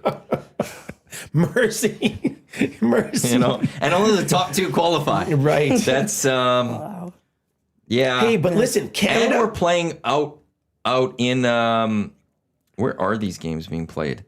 Mercy. And only the top 2 qualify. Right. That's Wow. Yeah. Hey, but listen, Canada, and we're playing out in where are these games being played?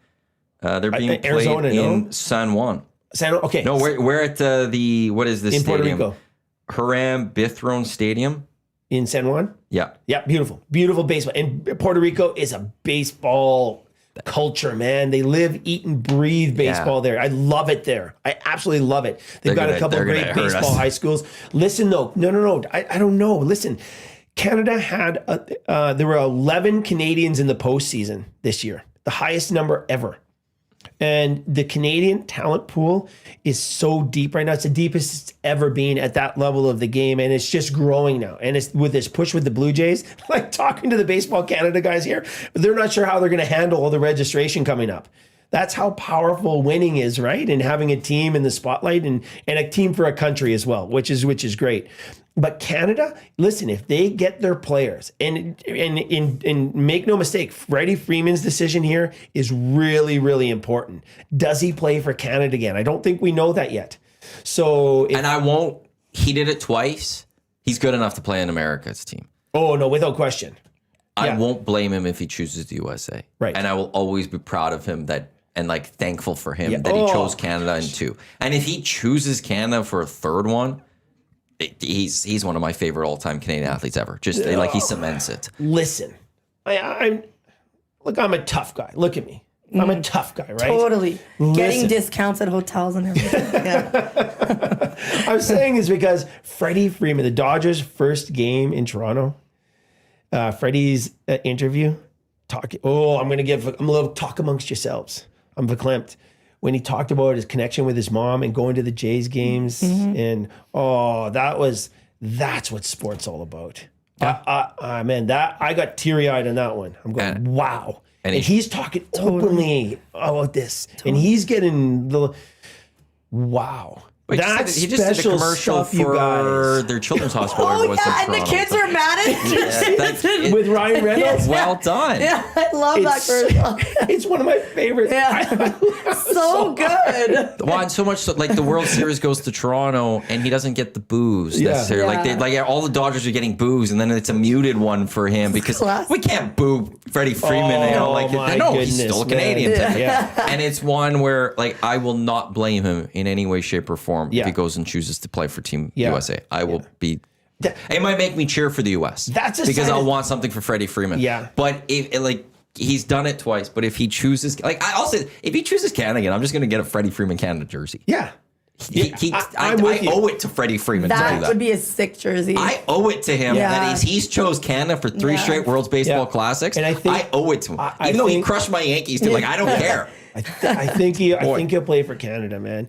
They're being played Arizona, in San Juan. Okay. No, we're at the what is this in stadium? Puerto Rico. Hiram Bithorn Stadium. In San Juan? Yeah. Yeah, beautiful. Beautiful baseball. And Puerto Rico is a baseball culture, man. They live, eat, and breathe baseball there. I love it there. I absolutely love it. They've got a couple of great baseball high schools. Listen, though. No. I don't know. Listen, Canada had, there were 11 Canadians in the postseason this year, the highest number ever. And the Canadian talent pool is so deep right now. It's the deepest it's ever been at that level of the game. And it's just growing now. And it's with this push with the Blue Jays, like talking to the Baseball Canada guys here, they're not sure how they're going to handle all the registration coming up. That's how powerful winning is, right? And having a team in the spotlight and a team for a country as well, which is great. But Canada, listen, if they get their players and make no mistake, Freddie Freeman's decision here is really, really important. Does he play for Canada again? I don't think we know that yet. So, he did it twice. He's good enough to play in America's team. Oh no, without question. I won't blame him if he chooses the USA. Right. And I will always be proud of him and like thankful for him that he chose Canada in 2. And if he chooses Canada for a third one, he's one of my favorite all-time Canadian athletes ever. Just like he cements it. Listen, I'm a tough guy. Look at me. I'm a tough guy, right? Totally. Listen. Getting discounts at hotels and everything. Yeah. I'm saying is because Freddie Freeman, the Dodgers' first game in Toronto, Freddie's interview, I'm a little talk amongst yourselves. I'm verklempt. When he talked about his connection with his mom and going to the Jays games, and that's what sport's all about. Man, I got teary-eyed on that one. I'm going, wow. And he's talking openly about this, and he's getting wow. Wait, That's he just did a commercial for their children's hospital. Oh yeah, and the kids are mad at you. With Ryan Reynolds. Well done. Yeah, I love that commercial. It's one of my favorites. Yeah. So good. Well, and so much so, like the World Series goes to Toronto, and he doesn't get the boos necessarily. Yeah. Like all the Dodgers are getting boos, and then it's a muted one for him because we can't boo Freddie Freeman. He's still a Canadian. Yeah. And it's one where like I will not blame him in any way, shape, or form if he goes and chooses to play for Team USA. I will be. It might make me cheer for the US. Because I'll want something for Freddie Freeman. Yeah. But he's done it twice. But if he chooses, I'll say, if he chooses Canada again, I'm just going to get a Freddie Freeman Canada jersey. Yeah. I owe it to Freddie Freeman to do that. That would be a sick jersey. I owe it to him that he's chose Canada for 3 straight World Baseball Classics. And I owe it to him. Even though he crushed my Yankees too. I don't care. I think he'll play for Canada, man.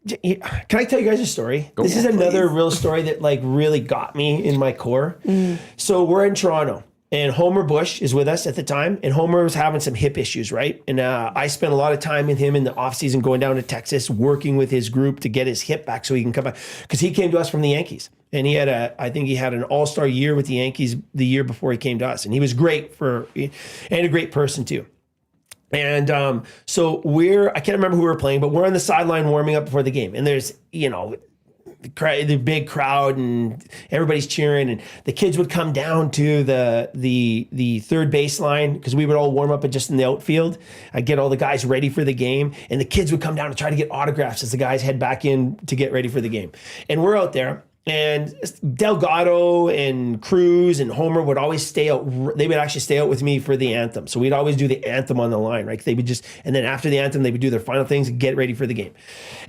Can I tell you guys a story? This is another real story that really got me in my core. So we're in Toronto, and Homer Bush is with us at the time, and Homer was having some hip issues, right? And I spent a lot of time with him in the offseason going down to Texas, working with his group to get his hip back so he can come back. Because he came to us from the Yankees, and I think he had an all-star year with the Yankees the year before he came to us. And he was great and a great person too. And so I can't remember who we were playing, but we're on the sideline warming up before the game. And there's, the big crowd and everybody's cheering. And the kids would come down to the third baseline because we would all warm up just in the outfield. I'd get all the guys ready for the game. And the kids would come down to try to get autographs as the guys head back in to get ready for the game. And we're out there. And Delgado and Cruz and Homer would always stay out. They would actually stay out with me for the anthem. So we'd always do the anthem on the line, right? And then after the anthem, they would do their final things and get ready for the game.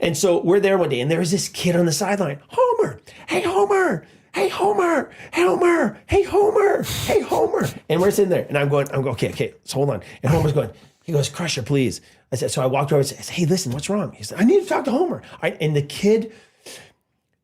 And so we're there one day, and there was this kid on the sideline. Homer, hey Homer, hey Homer, hey Homer, hey Homer, hey Homer. And we're sitting there, and I'm going, okay, so hold on. And Homer's going, he goes, Crusher, please. I said, so I walked over and said, hey, listen, what's wrong? He said, I need to talk to Homer. And the kid,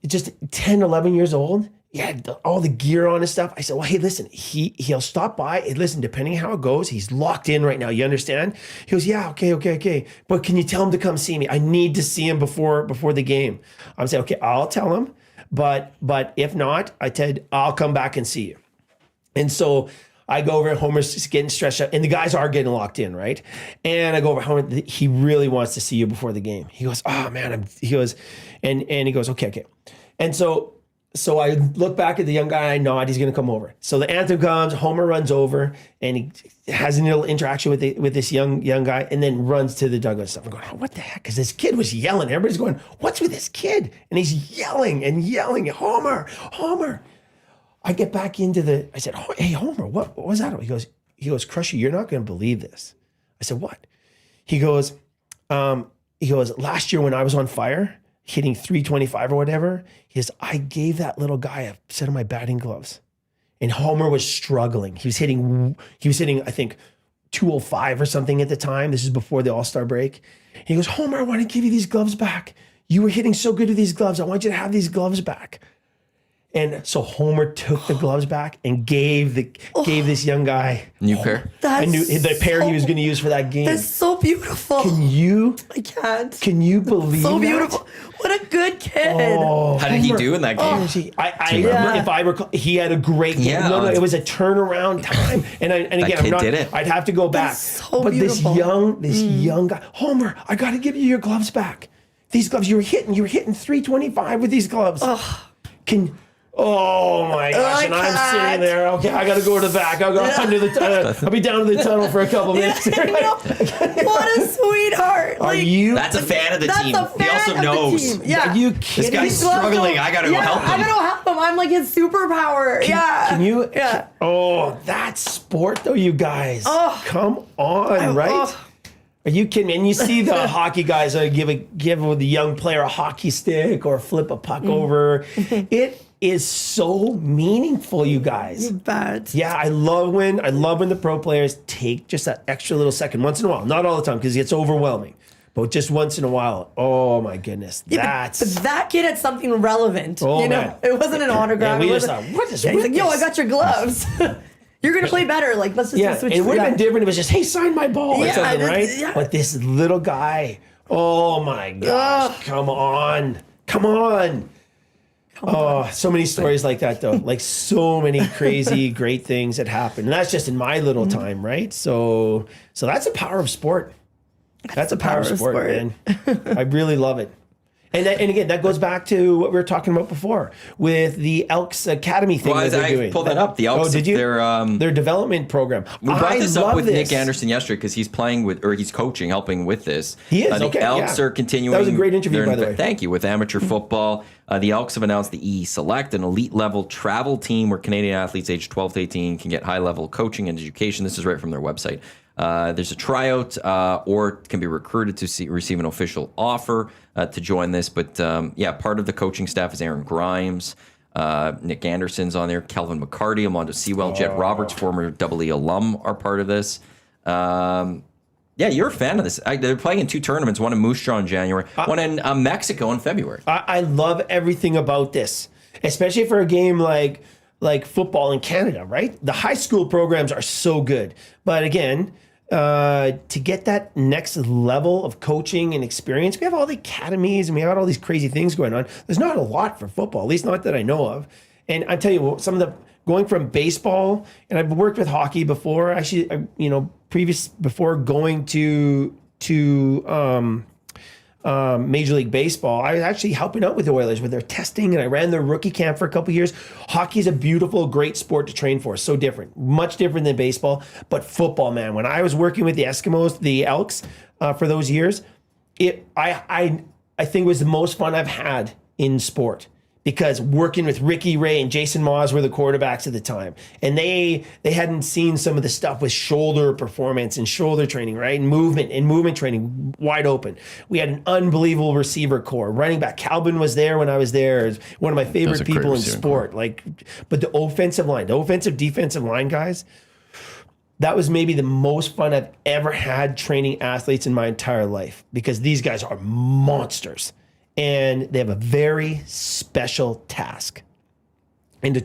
just 10, 11 years old, he had all the gear on and stuff. I said, well, hey, listen, he'll stop by. Hey, listen, depending on how it goes, he's locked in right now. You understand? He goes, yeah, okay. But can you tell him to come see me? I need to see him before the game. I'm saying, okay, I'll tell him. But if not, I said, I'll come back and see you. And so I go over, and Homer's just getting stressed out, and the guys are getting locked in, right? And I go over, Homer, he really wants to see you before the game. He goes, oh man, he goes, okay. And so I look back at the young guy, I nod, he's gonna come over. So the anthem comes, Homer runs over, and he has a little interaction with this young guy, and then runs to the dugout and stuff. I'm going, oh, what the heck? Because this kid was yelling. Everybody's going, what's with this kid? And he's yelling, Homer. I get back I said, hey, Homer, what was that? He goes, Crusher, you're not going to believe this. I said, what? He goes, last year when I was on fire, hitting 325 or whatever, I gave that little guy a set of my batting gloves. and Homer was struggling. He was hitting, I think, 205 or something at the time. This is before the All-Star break. He goes, Homer, I want to give you these gloves back. You were hitting so good with these gloves. I want you to have these gloves back. And so Homer took the gloves back and gave this young guy New pair. the pair he was going to use for that game. That's so beautiful. I can't. Can you believe So that? beautiful. What a good kid. Oh, How did he do in that game? if I recall, he had a great game. Yeah. No, it was a turnaround time. And again, kid did it. I'd have to go back. so but beautiful. this young guy, Homer, I got to give you your gloves back. These gloves, you were hitting 325 with these gloves. Oh my gosh! And I'm sitting there. Okay, I got to go to the back. I'll go under the. I'll be down to the tunnel for a couple minutes. What a sweetheart. Are you? That's a fan of the That's team. a fan He also of the knows. team. Yeah. Are you This kidding? guy's These gloves struggling. don't- I got to go help I him. gotta help him. I'm like his superpower. Can you? Yeah. Oh, that's sport though, you guys. Oh. Come on, right? Oh. Are you kidding me? And you see the hockey guys give the young player a hockey stick or flip a puck over. It is so meaningful, you guys. You bet. Yeah, I love when the pro players take just that extra little second once in a while. Not all the time because it's overwhelming, but just once in a while. Oh my goodness, But that kid had something relevant. Oh, you know, man. it wasn't an autograph. Yeah, we It just wasn't- thought, what is Yeah, he's with like, yo, this? I got your gloves. You're gonna play better. Like, let's just switch. It would have yeah. been different. It was just, hey, sign my ball or Yeah, something, right? yeah. But this little guy, oh my gosh, come on. Oh, so many stories like that though. Like so many crazy, great things that happen. And that's just in my little time, right? So that's the power of sport. That's the power of sport, man. I really love it. And again, that goes back to what we were talking about before with the Elks Academy thing that they're doing. I pulled that up. The Elks, did you? Their development program. We brought this up love with Nick Anderson yesterday because he's he's coaching, helping with this. He is, The okay, Elks yeah. are continuing. That was a great interview, by the way. Thank you. With amateur football, the Elks have announced the E Select, an elite level travel team where Canadian athletes aged 12 to 18 can get high level coaching and education. This is right from their website. There's a tryout or can be recruited to receive an official offer to join this. But part of the coaching staff is Aaron Grimes. Nick Anderson's on there. Kelvin McCarty, Amondo Sewell, Jet Roberts, former EE alum, are part of this. You're a fan of this. They're playing in 2 tournaments, one in Moose Jaw in January, one in Mexico in February. I love everything about this, especially for a game like football in Canada, right? The high school programs are so good. But again, to get that next level of coaching and experience, we have all the academies and we have all these crazy things going on. There's not a lot for football, at least not that I know of. And I tell you, some of the going from baseball, and I've worked with hockey before, actually, before going to Major League Baseball, I was actually helping out with the Oilers with their testing, and I ran their rookie camp for a couple of years. Hockey is a beautiful, great sport to train for. So different, much different than baseball. But football, man, when I was working with the Eskimos, the Elks, for those years, I think was the most fun I've had in sport. Because working with Ricky Ray and Jason Maas were the quarterbacks at the time. And they hadn't seen some of the stuff with shoulder performance and shoulder training, right? And movement training wide open. We had an unbelievable receiver core. Running back, Calvin was there when I was there. It's one of my favorite people in sport. But the offensive line, the offensive defensive line guys, that was maybe the most fun I've ever had training athletes in my entire life. Because these guys are monsters. And they have a very special task. And to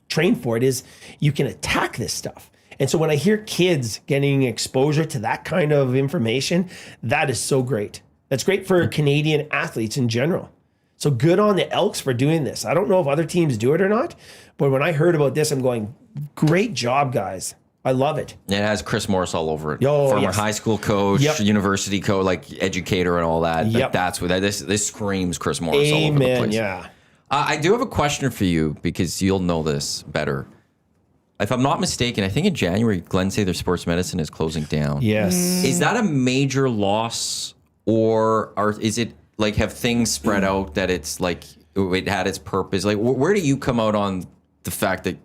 train for it is you can attack this stuff. And so when I hear kids getting exposure to that kind of information, that is so great. That's great for Canadian athletes in general. So good on the Elks for doing this. I don't know if other teams do it or not, but when I heard about this, I'm going, great job, guys. I love it. It has Chris Morris all over it. Oh, Former yes. high school coach, university coach, educator and all that. Yep. That's what this screams Chris Morris all over the Amen, place. yeah. I do have a question for you because you'll know this better. If I'm not mistaken, I think in January, Glen Sather Sports Medicine is closing down. Yes. Is that a major loss or is it have things spread out that it's it had its purpose? Where do you come out on the fact that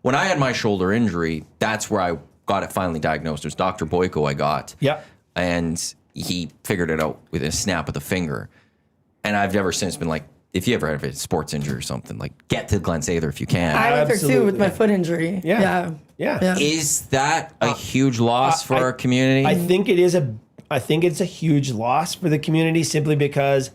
when I had my shoulder injury, that's where I got it finally diagnosed. It was Dr. Boyko I got. Yeah. And he figured it out with a snap of the finger. And I've ever since been if you ever have a sports injury or something, like get to Glen Sather if you can. I went there too Absolutely. with my foot injury. Yeah. Is that a huge loss for our community? I think it's a huge loss for the community simply because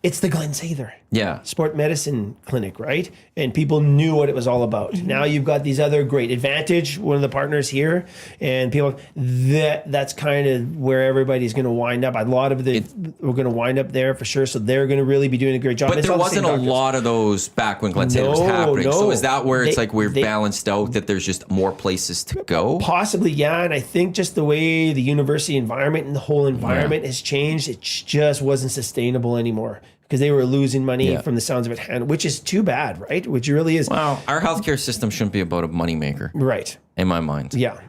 it's the Glen Sather yeah. sport medicine clinic, right? And people knew what it was all about. Now you've got these other great Advantage, one of the partners here, and people that's kind of where everybody's going to wind up. A lot of we're going to wind up there for sure. So they're going to really be doing a great job. But there wasn't a lot of those back when Glen Sather was happening. No. So is that where it's like we're balanced out, that there's just more places to go? Possibly, yeah. And I think just the way the university environment and the whole environment has changed, it just wasn't sustainable anymore because they were losing money from the sounds of it, which is too bad, right? Which really is. Well, our healthcare system shouldn't be about a moneymaker. Right. In my mind. Yeah.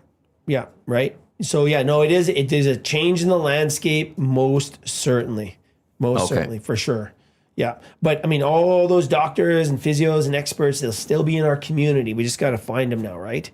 Yeah. Right. So yeah, no, it is. It is a change in the landscape, most certainly. Most certainly, for sure. Yeah. But I mean, all those doctors and physios and experts, they'll still be in our community. We just got to find them now, right?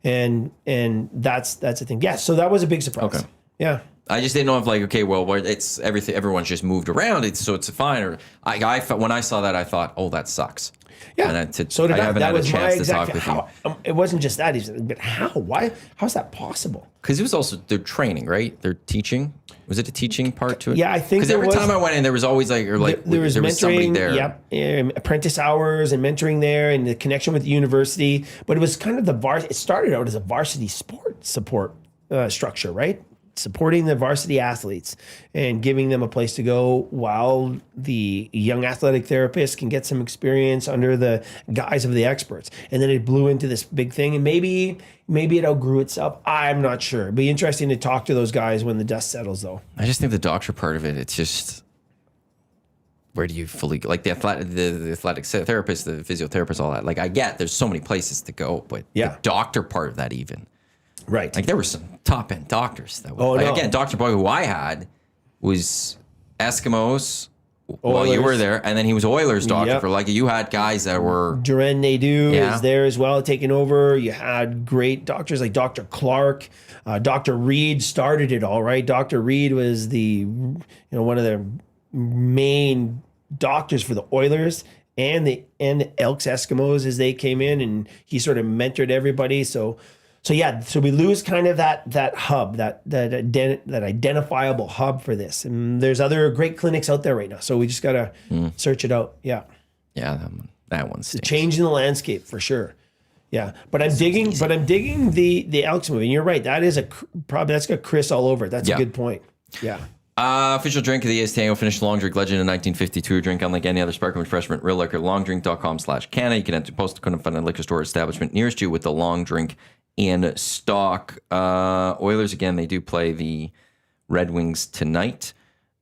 And that's the thing. Yeah. So that was a big surprise. Okay. Yeah. I just didn't know if like, okay, well, it's everything. Everyone's just moved around, so it's fine. Or when I saw that, I thought, oh, that sucks. Yeah. And So did I haven't that had a was chance my to talk exact. with you. It wasn't just that. But how? Why? How's that possible? Because it was also they're training, right? They're teaching. Was it a teaching part to it? Yeah, I think because every time I went in, there was always like, there was mentoring, somebody there. Yep, apprentice hours and mentoring there, and the connection with the university. But it was kind of it started out as a varsity sport support structure, right? Supporting the varsity athletes and giving them a place to go while the young athletic therapist can get some experience under the guise of the experts. And then it blew into this big thing, and maybe it outgrew itself. I'm not sure. It'd be interesting to talk to those guys when the dust settles, though. I just think the doctor part of it, it's just, where do you fully go? Like the athletic therapist, the physiotherapist, all that. Like I get there's so many places to go, but the doctor part of that even. Right. Like there were some top end doctors that were, no. again, Dr. Boy, who I had was Eskimos while you were there, and then he was Oilers doctor for like you had guys that were Duran Nadeau is there as well, taking over. You had great doctors like Dr. Clark, Dr. Reed started it all, right? Dr. Reed was one of the main doctors for the Oilers and the Elks Eskimos as they came in, and he sort of mentored everybody. So we lose kind of that hub, that identifiable hub for this. And there's other great clinics out there right now. So we just got to search it out. Yeah. Yeah, that one stinks. Changing the landscape for sure. Yeah. But I'm digging the Elks movie. And you're right. That is that's got Chris all over it. That's a good point. Yeah. Official drink of the EST Hangout, finished long drink legend in 1952. A drink unlike any other sparkling refreshment, real liquor, longdrink.com/Canada. You can enter post couldn't find a liquor store establishment nearest you with the long drink in stock. Oilers, again, they do play the Red Wings tonight.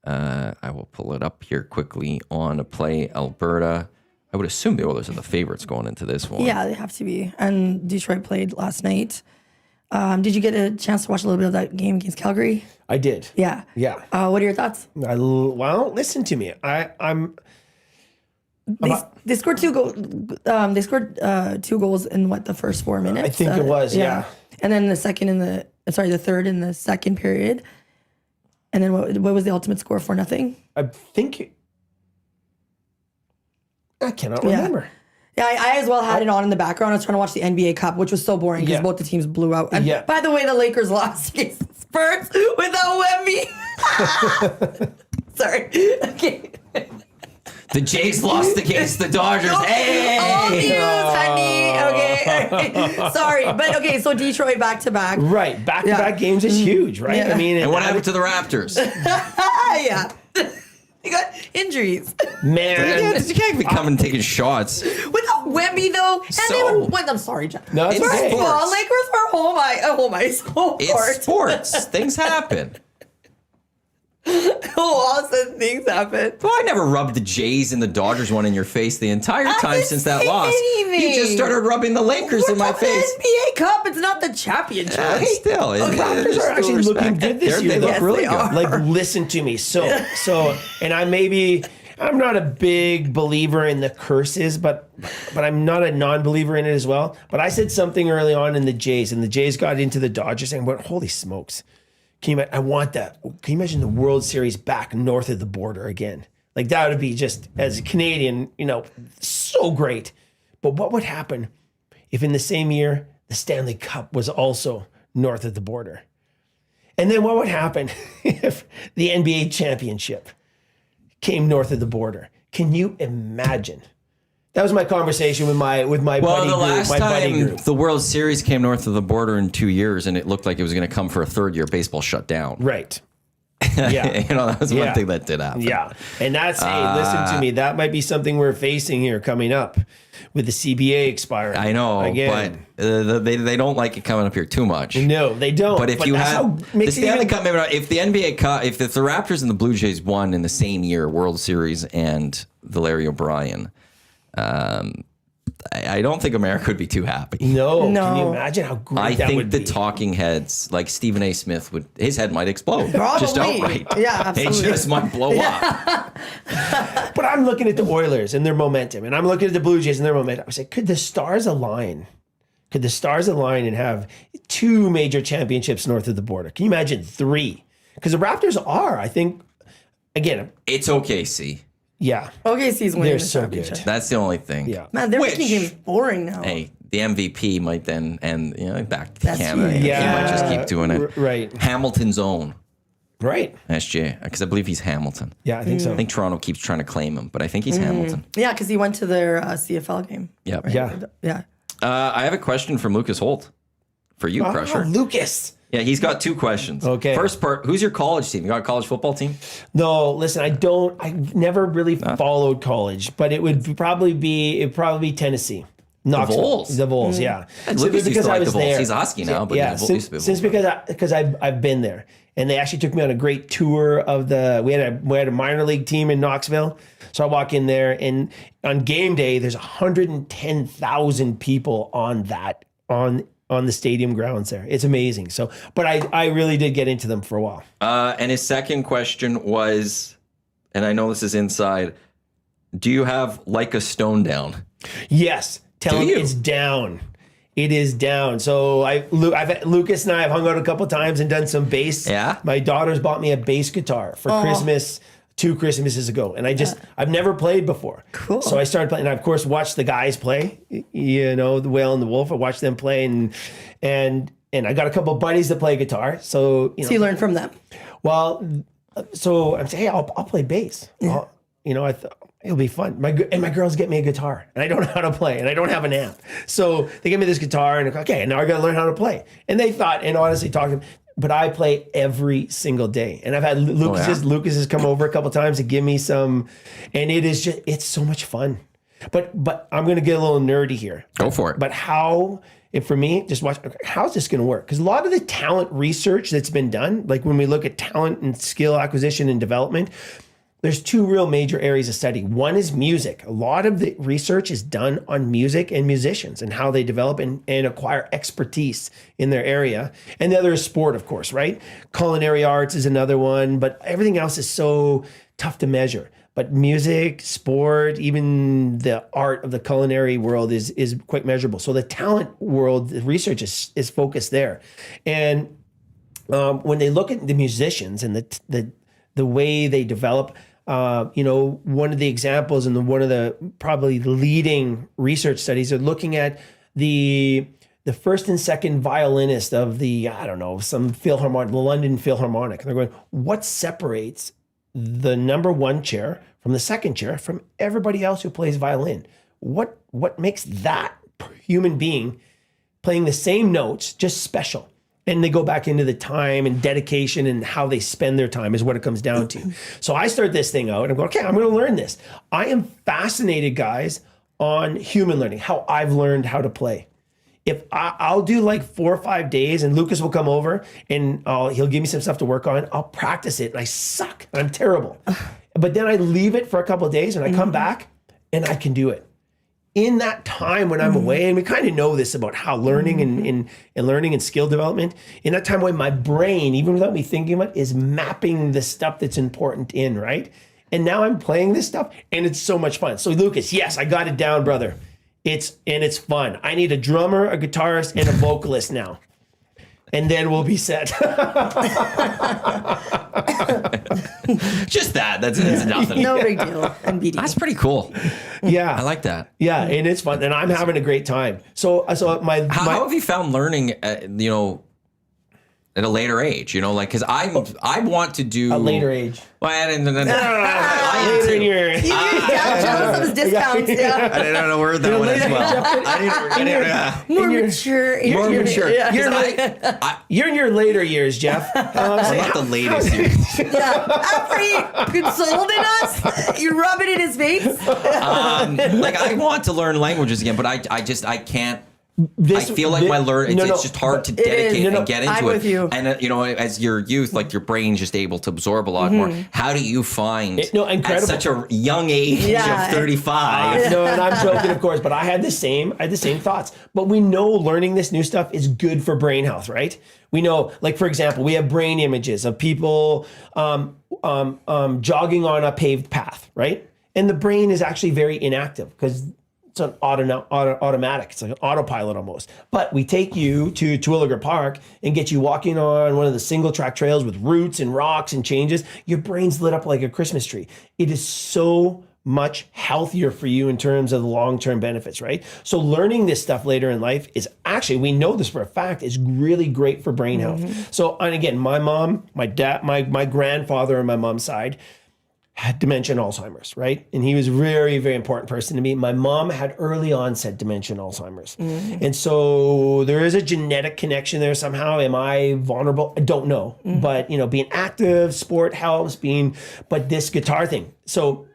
I will pull it up here quickly on Play Alberta. I would assume the Oilers are the favorites going into this one. Yeah, they have to be. And Detroit played last night. Did you get a chance to watch a little bit of that game against Calgary? I did. Yeah. Yeah. What are your thoughts? Well, listen to me. They scored 2 goals. They scored 2 goals in the first 4 minutes. I think it was, yeah. And then the third in the second period. And then what was the ultimate score? 4-0. I think I cannot remember. Yeah, I as well had it on in the background. I was trying to watch the NBA Cup, which was so boring because both the teams blew out. And by the way, the Lakers lost against the Spurs without Wemby. Sorry. Okay. The Jays lost against the Dodgers. Hey! All news, honey. Okay. Sorry. But okay, so Detroit back-to-back. Right. Back-to-back games is huge, right? Yeah. I mean, And what happened to the Raptors? Yeah. They got injuries. Man. You can't be coming and taking shots. Without Wemby, though. And I'm sorry, John. No, it's It's okay. sports. Well, Lakers were home ice. It's sports. Things happen. All of a sudden, things happen. Well, I never rubbed the Jays and the Dodgers one in your face the entire time didn't since that say loss. anything. You just started rubbing the Lakers in my face. NBA Cup, it's not the championship. Still, The Raptors are actually looking good this year. They look Yes, really they good. are. Like, listen to me. So, and I'm not a big believer in the curses, but I'm not a non-believer in it as well. But I said something early on in the Jays, and the Jays got into the Dodgers and went, holy smokes. I want that. Can you imagine the World Series back north of the border again? Like that would be just, as a Canadian, so great. But what would happen if in the same year the Stanley Cup was also north of the border? And then what would happen if the NBA championship came north of the border? Can you imagine? That was my conversation with my buddy the group. last Buddy time group. the World Series came north of the border in 2 years, and it looked like it was going to come for a third year, baseball shut down. Right. Yeah. That was one Yeah. thing that did happen. Yeah. And that's, hey, listen to me. That might be something we're facing here coming up with the CBA expiring. I know, Again. but they don't like it coming up here too much. No, they don't. But if you that's how had the makes it Stanley even- Cup, maybe not, if the NBA Cup, if the Raptors and the Blue Jays won in the same year, World Series and the Larry O'Brien, I don't think America would be too happy. No. Can you No. imagine how great I that think would the be? talking heads, like Stephen A. Smith, his head might explode. Just Probably. outright. Yeah, It absolutely. just might blow up. But I'm looking at the Oilers and their momentum, and I'm looking at the Blue Jays and their momentum. I say, could the stars align? Could the stars align and have 2 major championships north of the border? Can you imagine 3? Because the Raptors are, I think, again, It's OKC. yeah, OKC's winning they're the so championship. good. That's the only thing. Yeah. Man, they're making Which- games boring now. Hey, the MVP might then, and back to That's Canada. huge. He might just keep doing it. Right, Hamilton's own right. SJ, because I believe he's Hamilton. Yeah, I think so. I think Toronto keeps trying to claim him, but I think he's Hamilton. Yeah, because he went to their CFL game. Yep. Yeah. Yeah. I have a question from Lucas Holt for you, Crusher. Lucas. Yeah, he's got 2 questions. Okay. First part, who's your college team? You got a college football team? No, listen, I never really followed college, but it would probably be Tennessee. Knoxville. Vols? The Vols, yeah. Lucas used to like the Vols. there. He's a Husky now, but yeah, he used to be a since Vols. because I've been there, and they actually took me on a great tour of the. We had a minor league team in Knoxville, so I walk in there, and on game day, there's 110,000 people on the stadium grounds there. It's amazing. So, but I really did get into them for a while. And his second question was, and I know this is inside, do you have like a stone down? Yes, tell Do him you? it's down. It is down. So Lucas and I have hung out a couple times and done some bass. Yeah? My daughter's bought me a bass guitar for Christmas 2 Christmases ago, and I've never played before. Cool. So I started playing, and I of course watched the guys play. The Whale and the Wolf. I watched them play, and I got a couple of buddies that play guitar. So So you learned from them. well, so I'm saying, hey, I'll play bass. I thought it'll be fun. My girls get me a guitar, and I don't know how to play, and I don't have an amp. So they give me this guitar, and okay, now I got to learn how to play. And they thought, and honestly, talking, but I play every single day. And I've had Lucas has come over a couple times to give me some, and it's so much fun. But I'm going to get a little nerdy here. Go for it. But for me, just watch, how's this going to work? Because a lot of the talent research that's been done, like when we look at talent and skill acquisition and development, there's 2 real major areas of study. One is music. A lot of the research is done on music and musicians and how they develop and acquire expertise in their area. And the other is sport, of course, right? Culinary arts is another one, but everything else is so tough to measure. But music, sport, even the art of the culinary world is quite measurable. So the talent world, the research is focused there. And when they look at the musicians and the way they develop, one of the examples and one of the probably leading research studies are looking at the first and second violinist of some Philharmonic, the London Philharmonic. And they're going, what separates the number 1 chair from the second chair from everybody else who plays violin? What makes that human being playing the same notes just special? And they go back into the time and dedication and how they spend their time is what it comes down to. So I start this thing out and I'm going, okay, I'm going to learn this. I am fascinated, guys, on human learning, how I've learned how to play. If I'll do like 4 or 5 days and Lucas will come over and he'll give me some stuff to work on. I'll practice it and I suck. I'm terrible. But then I leave it for a couple of days and I come back and I can do it. In that time when I'm away, and we kind of know this about how learning and learning and skill development, in that time when my brain, even without me thinking about it, is mapping the stuff that's important in, right? And now I'm playing this stuff and it's so much fun. So Lucas, yes, I got it down, brother. It's fun. I need a drummer, a guitarist, and a vocalist now. and then we'll be set. Just that. That's nothing. No big deal. NBD. That's pretty cool. Yeah. I like that. Yeah, and it's fun, and I'm having a great time. So How have you found learning, at a later age? Because I want to do a later age. Well, I didn't. Later in your Yeah, jealous of his discounts. Yeah. I didn't know where that one as well. More mature. More mature. Yeah. You're in your later years, Jeff. Not the latest years. Yeah. After he consoling us, you rub it in his face. I want to learn languages again, but I can't. I feel like it's just hard to dedicate and get into I'm it. with you. And as your youth, your brain's just able to absorb a lot more. How do you find incredible. at such a young age of 35? No, and I'm joking, of course, but I had the same thoughts. But we know learning this new stuff is good for brain health, right? We know, for example, we have brain images of people jogging on a paved path, right? And the brain is actually very inactive because it's an automatic. It's like an autopilot almost. But we take you to Terwillegar Park and get you walking on one of the single track trails with roots and rocks and changes. Your brain's lit up like a Christmas tree. It is so much healthier for you in terms of the long-term benefits, right? So learning this stuff later in life is actually, we know this for a fact, is really great for brain health. So, and again, my mom, my dad, my grandfather on my mom's side had dementia and Alzheimer's, right? And he was a very, very important person to me. My mom had early onset dementia and Alzheimer's. And so there is a genetic connection there somehow. Am I vulnerable? I don't know. But, being active, sport helps, but this guitar thing. So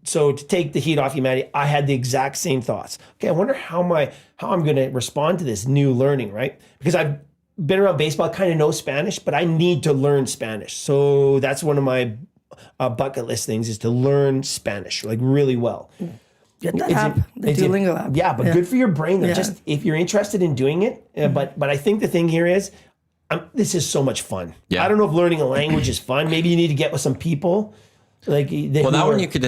to take the heat off you, Maddie, I had the exact same thoughts. Okay, I wonder how I'm going to respond to this new learning, right? Because I've been around baseball, kind of know Spanish, but I need to learn Spanish. So that's one of my bucket list things is to learn Spanish really well. Get that app, the Duolingo app. Yeah, but good for your brain though. Just if you're interested in doing it. But I think the thing here is, this is so much fun. Yeah. I don't know if learning a language is fun. Maybe you need to get with some people. That one you could.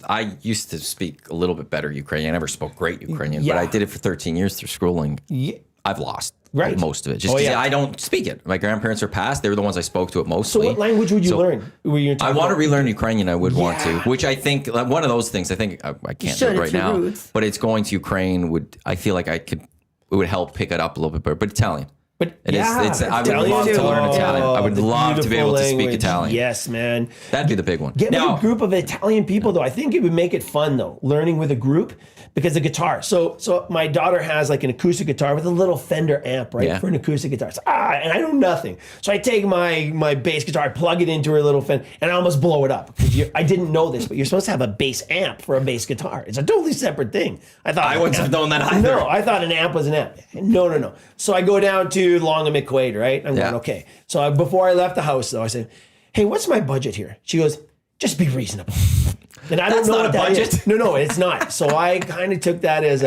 I used to speak a little bit better Ukrainian. I never spoke great Ukrainian, but I did it for 13 years through schooling. Yeah. I've lost most of it. Just because I don't speak it. My grandparents are passed. They were the ones I spoke to it mostly. So what language would you learn? I want to relearn Ukrainian. I would want to, which I think one of those things. I think I can't do it right now. But it's going to Ukraine I feel like it would help pick it up a little bit better. But Italian. But I would love to learn Italian. I would love to be able to speak Italian. Yes, man. That'd be the big one. Get with a group of Italian people, though. I think it would make it fun, though, learning with a group, because the guitar. So my daughter has an acoustic guitar with a little Fender amp, right, for an acoustic guitar. And I know nothing. So I take my bass guitar, I plug it into her little Fender, and I almost blow it up. I didn't know this, but you're supposed to have a bass amp for a bass guitar. It's a totally separate thing. I wouldn't have known that either. No, I thought an amp was an amp. No. So I go down to Long and McQuaid, right? I'm going, okay. So before I left the house, though, I said, hey, what's my budget here? She goes, just be reasonable. And I don't know what that is. No, it's not. So I kind of took that as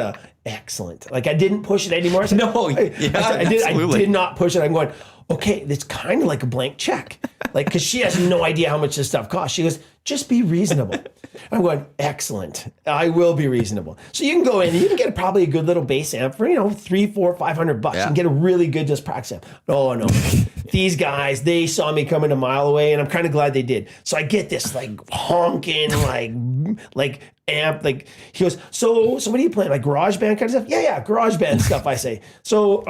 excellent. I didn't push it anymore. I said, I did not push it. I'm going, okay, it's kind of like a blank check. Because she has no idea how much this stuff costs. She goes, just be reasonable. I'm going, excellent. I will be reasonable. So you can go in and you can get probably a good little bass amp for, $300, $400, $500. You can get a really good just practice amp. Oh, no. These guys, they saw me coming a mile away, and I'm kind of glad they did. So I get this honking, amp. He goes, so what are you playing? Garage band kind of stuff? Yeah, garage band stuff, I say. So,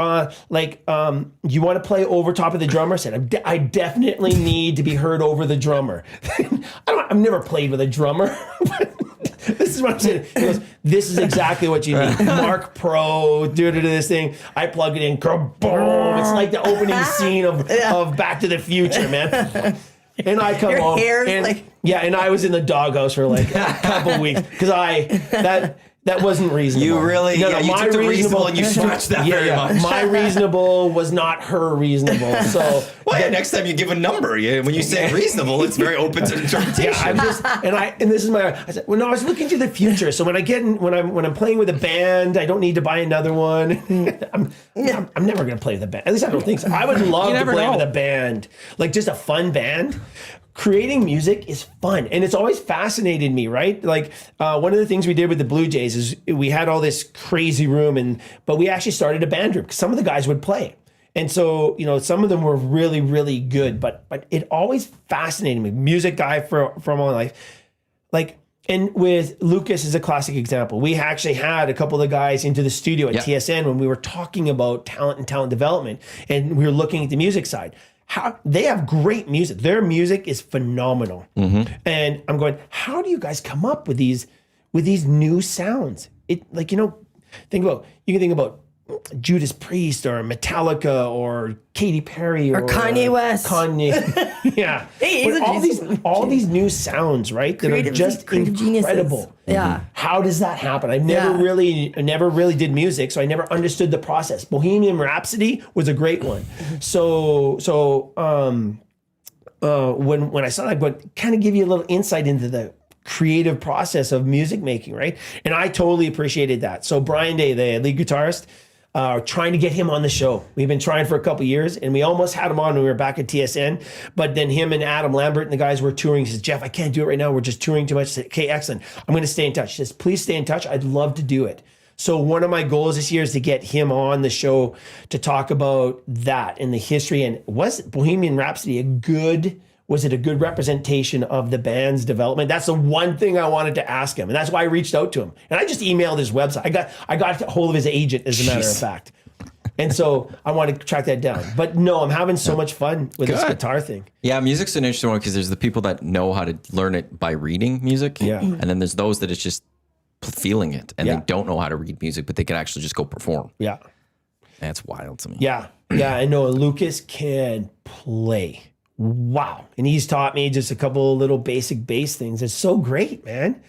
you want to play over top of the drummer? I said, I definitely need to be heard over the drummer. I've never played with a drummer, but this is what I'm saying. He goes, this is exactly what you need. Mark Pro, do this thing. I plug it in, kaboom. It's like the opening scene of Back to the Future, man. And I come home, and I was in the doghouse for a couple weeks because that wasn't reasonable. You really, you took the reasonable and you stretched that very much. My reasonable was not her reasonable. So next time you give a number, when you say reasonable, it's very open to interpretation. I said, well, no, I was looking to the future. So when I'm playing with a band, I don't need to buy another one. I'm never going to play with a band. At least I don't think so. I would love to play with a band, just a fun band. Creating music is fun, and it's always fascinated me, right? One of the things we did with the Blue Jays is we had all this crazy room, but we actually started a band group because some of the guys would play. And so, some of them were really, really good, but it always fascinated me. Music guy for my life. Like, and with Lucas is a classic example. We actually had a couple of guys into the studio at TSN when we were talking about talent and talent development, and we were looking at the music side. How they have great music. Their music is phenomenal. And I'm going, how do you guys come up with these new sounds? You can think about Judas Priest or Metallica or Katy Perry or Kanye West. Yeah. Hey, but all these new sounds, right? That are just incredible. Geniuses. Yeah. How does that happen? I never really did music, so I never understood the process. Bohemian Rhapsody was a great one. So when I saw that, but kind of give you a little insight into the creative process of music making, right? And I totally appreciated that. So Brian Day, the lead guitarist, trying to get him on the show. We've been trying for a couple of years, and we almost had him on when we were back at TSN. But then him and Adam Lambert and the guys were touring. He says, Jeff, I can't do it right now. We're just touring too much. I said, okay, excellent. I'm going to stay in touch. He says, please stay in touch. I'd love to do it. So one of my goals this year is to get him on the show to talk about that and the history. And was Bohemian Rhapsody a good representation of the band's development? That's the one thing I wanted to ask him. And that's why I reached out to him. And I just emailed his website. I got a hold of his agent, as a matter of fact. And so I want to track that down. But no, I'm having so much fun with this guitar thing. Yeah, music's an interesting one because there's the people that know how to learn it by reading music. Yeah. And then there's those that it's just feeling it and they don't know how to read music, but they can actually just go perform. Yeah. That's wild to me. Yeah. Yeah. I know Lucas can play. Wow. And he's taught me just a couple of little basic bass things. It's so great, man.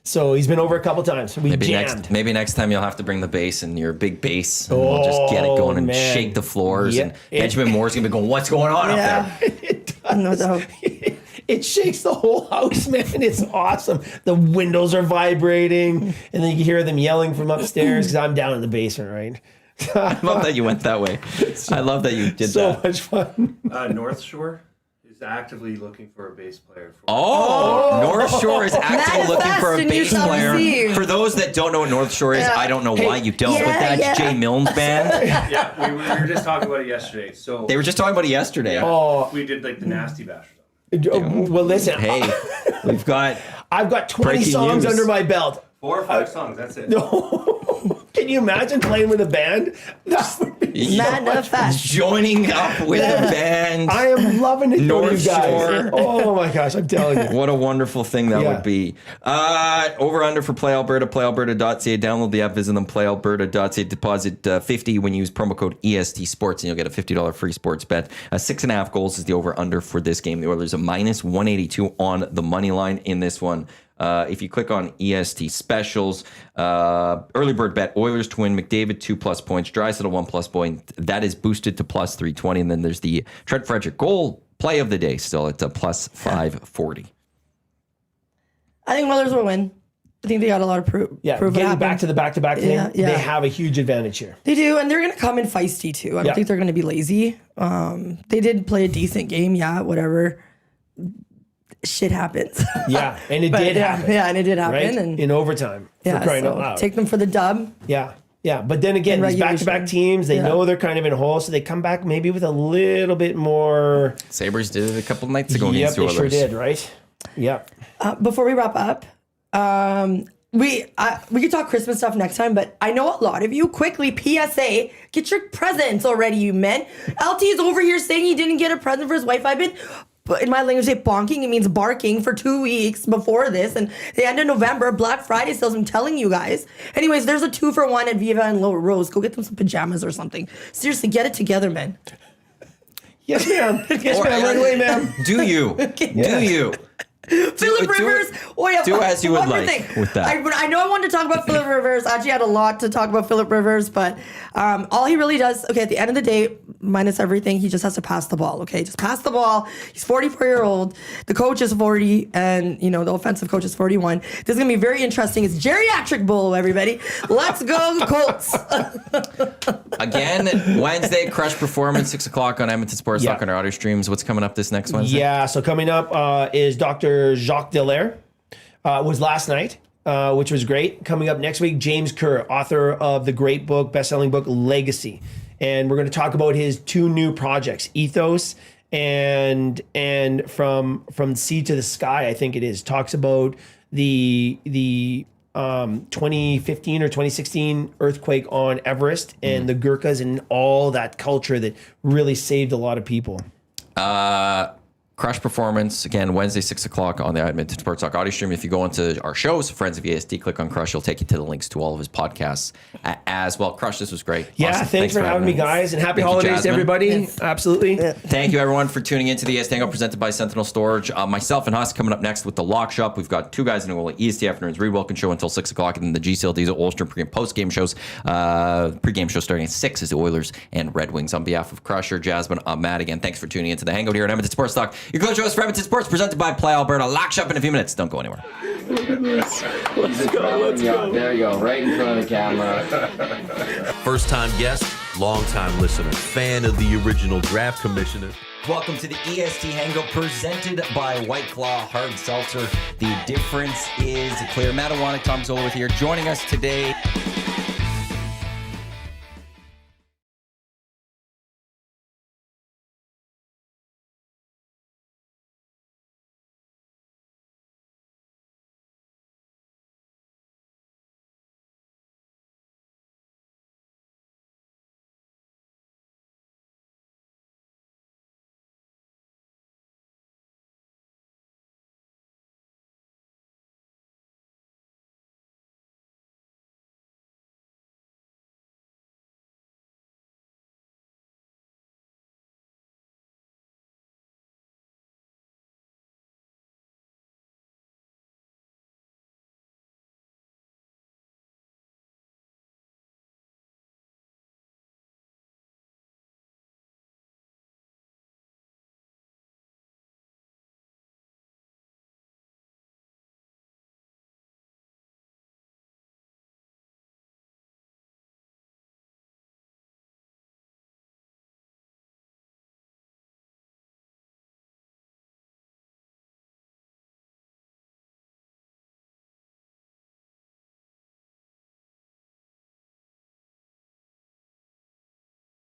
So he's been over a couple times. We jammed. Maybe next time you'll have to bring the bass and your big bass and we'll just get it going and shake the floors. And Benjamin Moore's going to be going, what's going on up there? It does. No doubt. It shakes the whole house, man. It's awesome. The windows are vibrating and then you can hear them yelling from upstairs because I'm down in the basement, right? I love that you went that way. I love that you did so that. So much fun. North Shore is actively looking for a bass player. North Shore is actively looking for a bass player. See. For those that don't know what North Shore is, I don't know why you don't, but that's Jay Milne's band. Yeah, we were just talking about it yesterday. So they were just talking about it yesterday. Yeah, we did like the Nasty Bash. Well, listen. Hey, I've got 20 songs under my belt. 4 or 5 songs, that's it. Can you imagine playing with a band? That would be Manifest. Joining up with a band. I am loving it. North you guys. Shore. Oh my gosh, I'm telling you. What a wonderful thing that would be. Over under for Play Alberta, playalberta.ca. Download the app, visit them, playalberta.ca. Deposit 50 when you use promo code EST Sports, and you'll get a $50 free sports bet. 6.5 goals is the over under for this game. The Oilers are minus 182 on the money line in this one. If you click on EST specials, early bird bet, Oilers to win, McDavid 2+ points, Draisaitl 1+ point. That is boosted to plus 320. And then there's the Trent Frederick goal play of the day still at plus 540. I think Oilers will win. I think they got a lot of proof. Yeah, getting back to the back-to-back thing, they have a huge advantage here. They do, and they're going to come in feisty too. I don't think they're going to be lazy. They did play a decent game, whatever. Shit happens. Yeah, and it did happen. Yeah, and it did happen. Right? And in overtime, for crying out loud. Take them for the dub. Yeah. But then again, these back-to-back teams, they know they're kind of in a hole, so they come back maybe with a little bit more. Sabres did it a couple nights ago against the Yep, Oilers. they sure did, right? Yep. Before we wrap up, we could talk Christmas stuff next time, but I know a lot of you, quickly, PSA, get your presents already, you men. LT is over here saying he didn't get a present for his wife. I've been... But in my language, say bonking, it means barking for 2 weeks before this. And the end of November, Black Friday sales, I'm telling you guys. Anyways, there's a 2-for-1 at Viva and Lower Rose. Go get them some pajamas or something. Seriously, get it together, man. Yes, ma'am. Yes, ma'am. Right away, ma'am. Do you? Do you? Philip Rivers. Do as you would like with that. I know I wanted to talk about Philip Rivers. I actually had a lot to talk about Philip Rivers, but all he really does, at the end of the day, minus everything, he just has to pass the ball, okay? Just pass the ball. He's 44-year-old. The coach is 40, and, the offensive coach is 41. This is going to be very interesting. It's Geriatric Bowl, everybody. Let's go, Colts. Again, Wednesday, Crush Performance, 6 o'clock on Edmonton Sports Talk on our audio streams. What's coming up this next Wednesday? Yeah, so coming up is Dr. Jacques Dallaire. Was last night, which was great. Coming up next week, James Kerr, author of the great book, best-selling book, Legacy. and we're going to talk about his 2 new projects, Ethos and from sea to the sky, I think it is. Talks about the 2015 or 2016 earthquake on Everest and the Gurkhas and all that culture that really saved a lot of people. Crush Performance, again, Wednesday, 6 o'clock on the Edmonton Sports Talk audio stream. If you go into our shows, Friends of EST, click on Crush. It'll take you to the links to all of his podcasts as well. Crush, this was great. Yeah, Awesome. thanks for having me, guys, and happy Thank you, holidays to Jasmine. everybody. Yes. Absolutely. Thank you, everyone, for tuning into the EST Hangout presented by Sentinel Storage. Myself and Huss coming up next with the Lock Shop. We've got 2 guys in the EST Afternoons Reed Wilkins show until 6 o'clock, and then the GCL Diesel Ulster pre- and post-game shows. Pre-game show starting at 6 is the Oilers and Red Wings. On behalf of Crusher, Jasmine, I'm Matt again. Thanks for tuning into the Hangout here at Edmonton Sports Talk. Your close shows for Edmonton Sports presented by Play Alberta. Lock Shop in a few minutes. Don't go anywhere. Let's go. There you go, right in front of the camera. First-time guest, long-time listener, fan of the original draft commissioner. Welcome to the EST Hangout presented by White Claw Hard Seltzer. The difference is clear. Matt Iwanyk, Tom Zola with here. Joining us today,